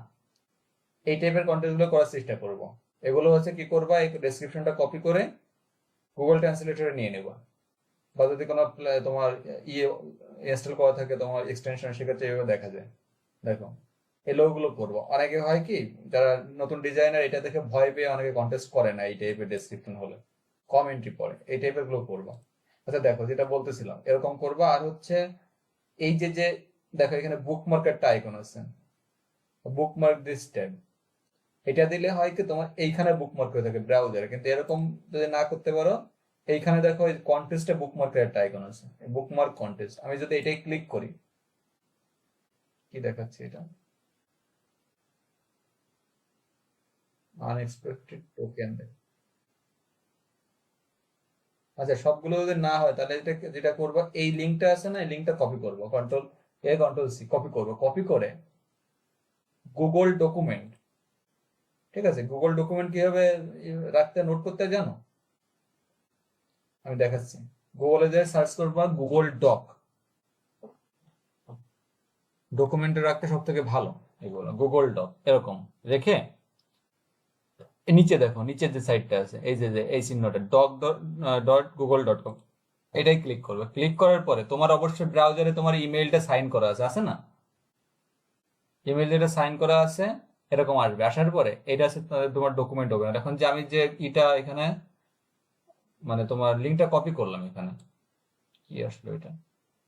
এই টাইপের কন্টেন্ট গুলো করার চেষ্টা করব। এগুলো হচ্ছে কি করবা, এই ডেসক্রিপশনটা কপি করে গুগল ট্রান্সলেটরে নিয়ে নেবা, বা যদি কোনো তোমার ইয়ে ইনস্টল করা থাকে তোমার এক্সটেনশন, সেক্ষেত্রে এভাবে দেখা যায়। দেখো এই লোকগুলো করবো। অনেকে হয় কি, যারা নতুন ডিজাইনার এটা দেখে ভয় পেয়ে অনেকে কন্টেস্ট করে না, এই টাইপের ডেসক্রিপশন হলে কম এন্ট্রি পড়ে, এই টাইপের গুলো করবো। আচ্ছা দেখো যেটা বলতেছিলাম এরকম করবা। আর হচ্ছে এই যে যে দেখো এখানে বুকমার্কের আইকন আছে, বুকমার্ক দিস ট্যাব, এটা দিলে হয় কি তোমার এইখানে বুকমার্ক হয়ে থাকে ব্রাউজারে, কিন্তু এরকম যদি না করতে পারো, এইখানে দেখো কন্টেস্টে বুকমার্কের একটা আইকন আছে, বুকমার্ক কন্টেস্ট, আমি যদি এটাই ক্লিক করি, কি দেখাচ্ছে এটা, আনএক্সপেক্টেড টোকেন। আচ্ছা সবগুলো যদি না হয় তাহলে এটা যেটা করবো, এই লিঙ্কটা আছে না, এই লিঙ্কটা কপি করবো, কন্ট্রোল সি কপি করবো, কপি করে গুগল ডকুমেন্ট, ঠিক আছে, গুগল ডকুমেন্ট কিভাবে রাখতে নোট করতে জানো, আমি দেখাচ্ছি। গুগলে যে সার্চ করবা গুগল ডকুমেন্টে রাখতে সব থেকে ভালো এগুলো, গুগল ডক এরকম রেখে নিচে দেখো, নিচের যে সাইটটা আছে এই যে এই চিহ্নটা doc.google.com, এটাই ক্লিক করবে। ক্লিক করার পরে তোমার অবশ্যই ব্রাউজারে তোমার ইমেইলটা সাইন করা আছে না, ইমেইল যেটা সাইন করা আছে এরকম আসবে। আসার পরে এটা আছে তোমার ডকুমেন্ট ওপেন। এখন যে আমি যে এটা এখানে মানে তোমার লিঙ্কটা কপি করলাম, এখানে কি আসলো এটা,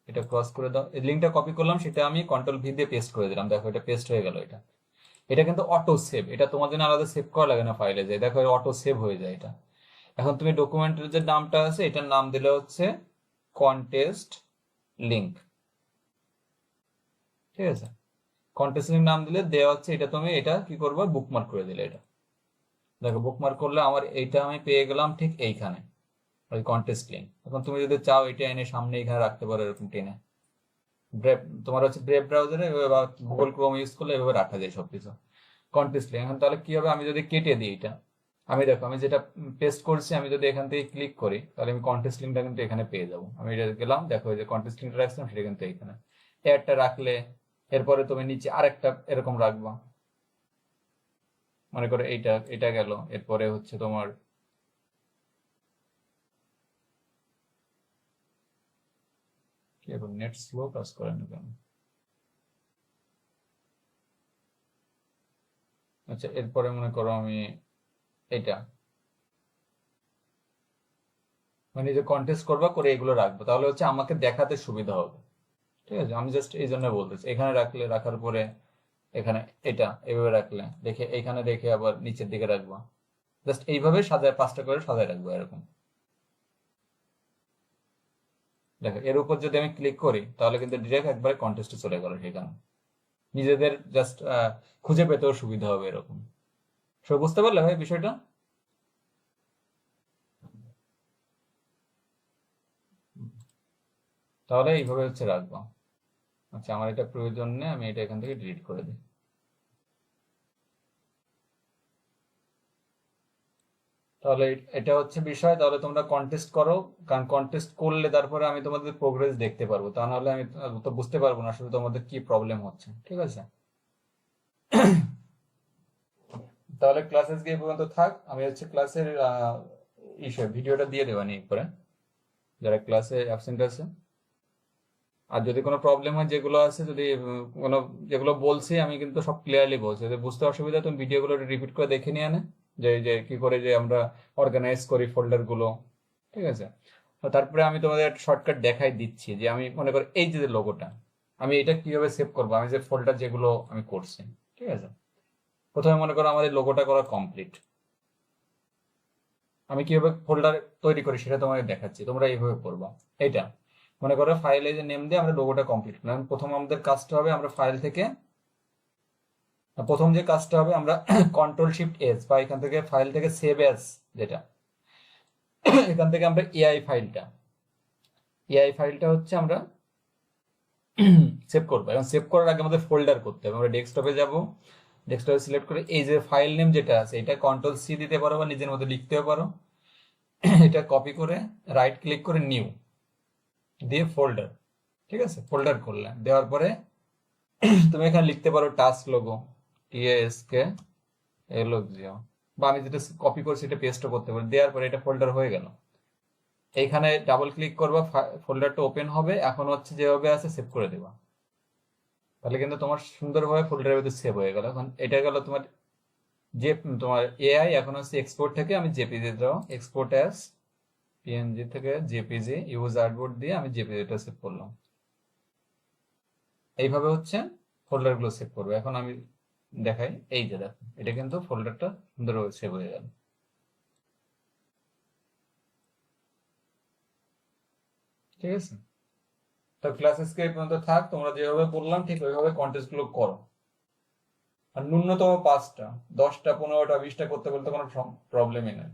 এটা ক্রস করে দাও, এই লিঙ্কটা কপি করলাম, সেটা আমি কন্ট্রোল-ভি দিয়ে পেস্ট করে দিলাম, দেখো এটা পেস্ট হয়ে গেল। এটা এটা কিন্তু অটো সেভ, এটা তোমার জন্য আলাদা সেভ করা লাগে না ফাইলে, যায় দেখো অটো সেভ হয়ে যায় এটা। এখন তুমি ডকুমেন্টের যে নামটা আছে এটার নাম দিলে হচ্ছে কন্টেস্ট লিঙ্ক, ঠিক আছে, কন্টেস্ট লিঙ্ক নাম দিলে দেওয়া হচ্ছে, এটা তুমি এটা কি করবে, বুকমার্ক করে দিলে। এটা দেখো বুকমার্ক করলে আমার এইটা আমি পেয়ে গেলাম ঠিক এইখানে, ওই কন্টেস্ট লিঙ্ক। এখন তুমি যদি চাও এটা এনে সামনে এখানে রাখতে পারো, এরকম টেনে ব্রেভ, তোমার হচ্ছে ব্রেভ ব্রাউজারে বা গুগল ক্রোম ইউজ করলে এভাবে রাখা যায় সবকিছু কন্টেস্ট লিঙ্ক। এখন তাহলে কি হবে, আমি যদি কেটে দিই এটা, আমি দেখো, আমি যেটা পেস্ট করছি, আমি যদি এখান থেকে ক্লিক করি তাহলে আমি কন্টেস্ট লিঙ্কটা কিন্তু এখানে পেয়ে যাবো। আমি এটা গেলাম, দেখো এই যে কন্টেস্ট লিঙ্কটা রাখছিলাম সেটা কিন্তু এখানে। একটা রাখলে এরপরে তুমি নিচে আরেকটা এরকম রাখবা। মনে করো এইটা এটা গেল, এরপরে হচ্ছে তোমার কি এখন নেট স্লো কাজ করে না কেন? আচ্ছা, এরপরে মনে করো আমি এটা মানে যে কন্টেস্ট করবা করে এগুলো রাখবো, তাহলে হচ্ছে আমাকে দেখাতে সুবিধা হবে। ঠিক আছে, আমি জাস্ট এই জন্য বলতেছি। এখানে রাখলে, রাখার পরে এখানে এটা এভাবে রাখলে দেখে, এইখানে রেখে আবার নিচের দিকে রাখবা। জাস্ট এইভাবে সাজায়, পাঁচটা করে সাজায় রাখবো এরকম। দেখো, এর উপর যদি আমি ক্লিক করি তাহলে কিন্তু ডিরেক্ট একবারে কন্টেস্টে চলে গেল সেখানে। নিজেদের জাস্ট খুঁজে পেতেও সুবিধা হবে এরকম। সব বুঝতে পারলে ভাই বিষয়টা? তাহলে এইভাবে হচ্ছে রাখবো। আচ্ছা, আমার এটা প্রয়োজন নেই, আমি এটা এখান থেকে ডিলিট করে দিই। তাহলে এটা হচ্ছে বিষয়। তাহলে তোমরা কন্টেস্ট করো, কারণ কন্টেস্ট করলে তারপরে আমি তোমাদের প্রোগ্রেস দেখতে পারবো, তা নাহলে আমি তো বুঝতে পারবো না আসলে তোমাদের কি প্রবলেম হচ্ছে। ঠিক আছে, তাহলে ক্লাসে গিয়ে পর্যন্ত থাক। আমি হচ্ছে ক্লাসের ভিডিওটা দিয়ে দেবো নিয়ে পরে, যারা ক্লাসে অ্যাবসেন্ট আছে। আর যদি কোনো প্রবলেম হয়, যেগুলো আছে, যদি কোনো যেগুলো বলছি আমি কিন্তু সব ক্লিয়ারলি বলছি, যদি বুঝতে অসুবিধা তুমি ভিডিওগুলো রিপিট করে দেখে নিয়ে আনে, যে যে কি করে যে আমরা অর্গানাইজ করি ফোল্ডার গুলো। ঠিক আছে, তো তারপরে আমি তোমাদের একটা শর্টকাট দেখাই দিচ্ছি, যে আমি মনে করি এই যে লোগোটা, আমি এটা কিভাবে সেভ করবো, আমি যে ফোল্ডার যেগুলো আমি করছি। ঠিক আছে, প্রথমে মনে করো আমাদের লোগোটা করা কমপ্লিট। আমি কিভাবে ফোল্ডার তৈরি করি সেটা তোমাকে দেখাচ্ছি, তোমরা এইভাবে করবা। এইটা মনে করো ফাইলে যে নেম দিয়ে আমরা লোগোটা কমপ্লিট করলাম। প্রথম আমাদের কাজটা হবে, আমরা ফাইল থেকে প্রথম যে কাজটা হবে, আমরা কন্ট্রোল শিফট এস, বা এখান থেকে ফাইল থেকে সেভ এস, যেটা এখান থেকে আমরা এআই ফাইলটা হচ্ছে আমরা সেভ করবো। এবং সেভ করার আগে আমাদের ফোল্ডার করতে হবে। আমরা ডেস্কটপে যাব, ডেস্কটপে সিলেক্ট করে এই যে ফাইল নেম যেটা আছে, এটা কন্ট্রোল সি দিতে পারো বা নিজের মতো লিখতেও পারো। এটা কপি করে রাইট ক্লিক করে নিউ দিয়ে ফোল্ডার। ঠিক আছে, ফোল্ডার করলে দেওয়ার পরে তুমি এখানে লিখতে পারো টাস্ক লোগো, TASK LOGO, বা আমি যেটা কপি করছি এটা পেস্টও করতে পারি। দেওয়ার পরে এটা ফোল্ডার হয়ে গেল। এইখানে ডাবল ক্লিক করবা, ফোল্ডারটা ওপেন হবে। এখন হচ্ছে যেভাবে আছে সেভ করে দেবা, তাহলে কিন্তু তোমার সুন্দরভাবে ফোল্ডারের ভিতরে সেভ হয়ে গেল। এখন এটা গেল তোমার যে তোমার এআই। এখন হচ্ছে এক্সপোর্ট থেকে আমি জেপিজি দাও, এক্সপোর্ট অ্যাজ PNG থেকে জেপিজি, ইউজ আর্টবোর্ড দিয়ে আমি জেপিজিটা সেভ করলাম। এইভাবে হচ্ছে ফোল্ডার গুলো সেভ করবে। এখন আমি দেখাই, এই যে দেখো, এটা কিন্তু ফোল্ডারটা সুন্দরভাবে সেভ হয়ে গেল। ঠিক আছে, তো ক্লাস আজকে এই পর্যন্ত থাক। তোমরা যেভাবে বললাম ঠিক ওইভাবে কন্টেস্ট গুলো করো। আর ন্যূনতম 5টা, 10টা, 15টা, 20টা করতে বলতে কোনো প্রবলেমই নেই।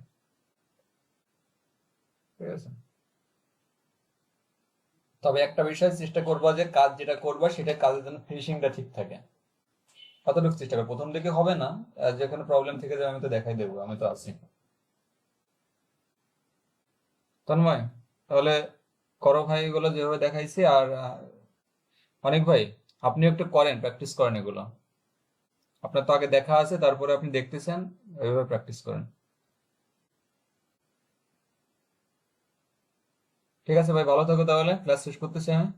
ঠিক আছে, তবে একটা বিষয় চেষ্টা করবা, যে কাজ যেটা করবা সেটা কাজের জন্য ফিনিশিংটা ঠিক থাকে। কতটুকু চেষ্টা করো, প্রথম দিকে হবে না। যেখানে প্রবলেম থেকে যাবে আমি তো দেখাই দেবো, আমি তো আছি। তন্ময়, তাহলে করো ভাই এগুলো যেভাবে দেখাইছি। আর অনেক ভাই, আপনিও একটু করেন, প্র্যাকটিস করেন এগুলো। আপনার তো আগে দেখা আছে, তারপরে আপনি দেখতেছেন, ওইভাবে প্র্যাকটিস করেন। ঠিক আছে ভাই, ভালো থাকো, তাহলে ক্লাস শেষ করতেছি আমি।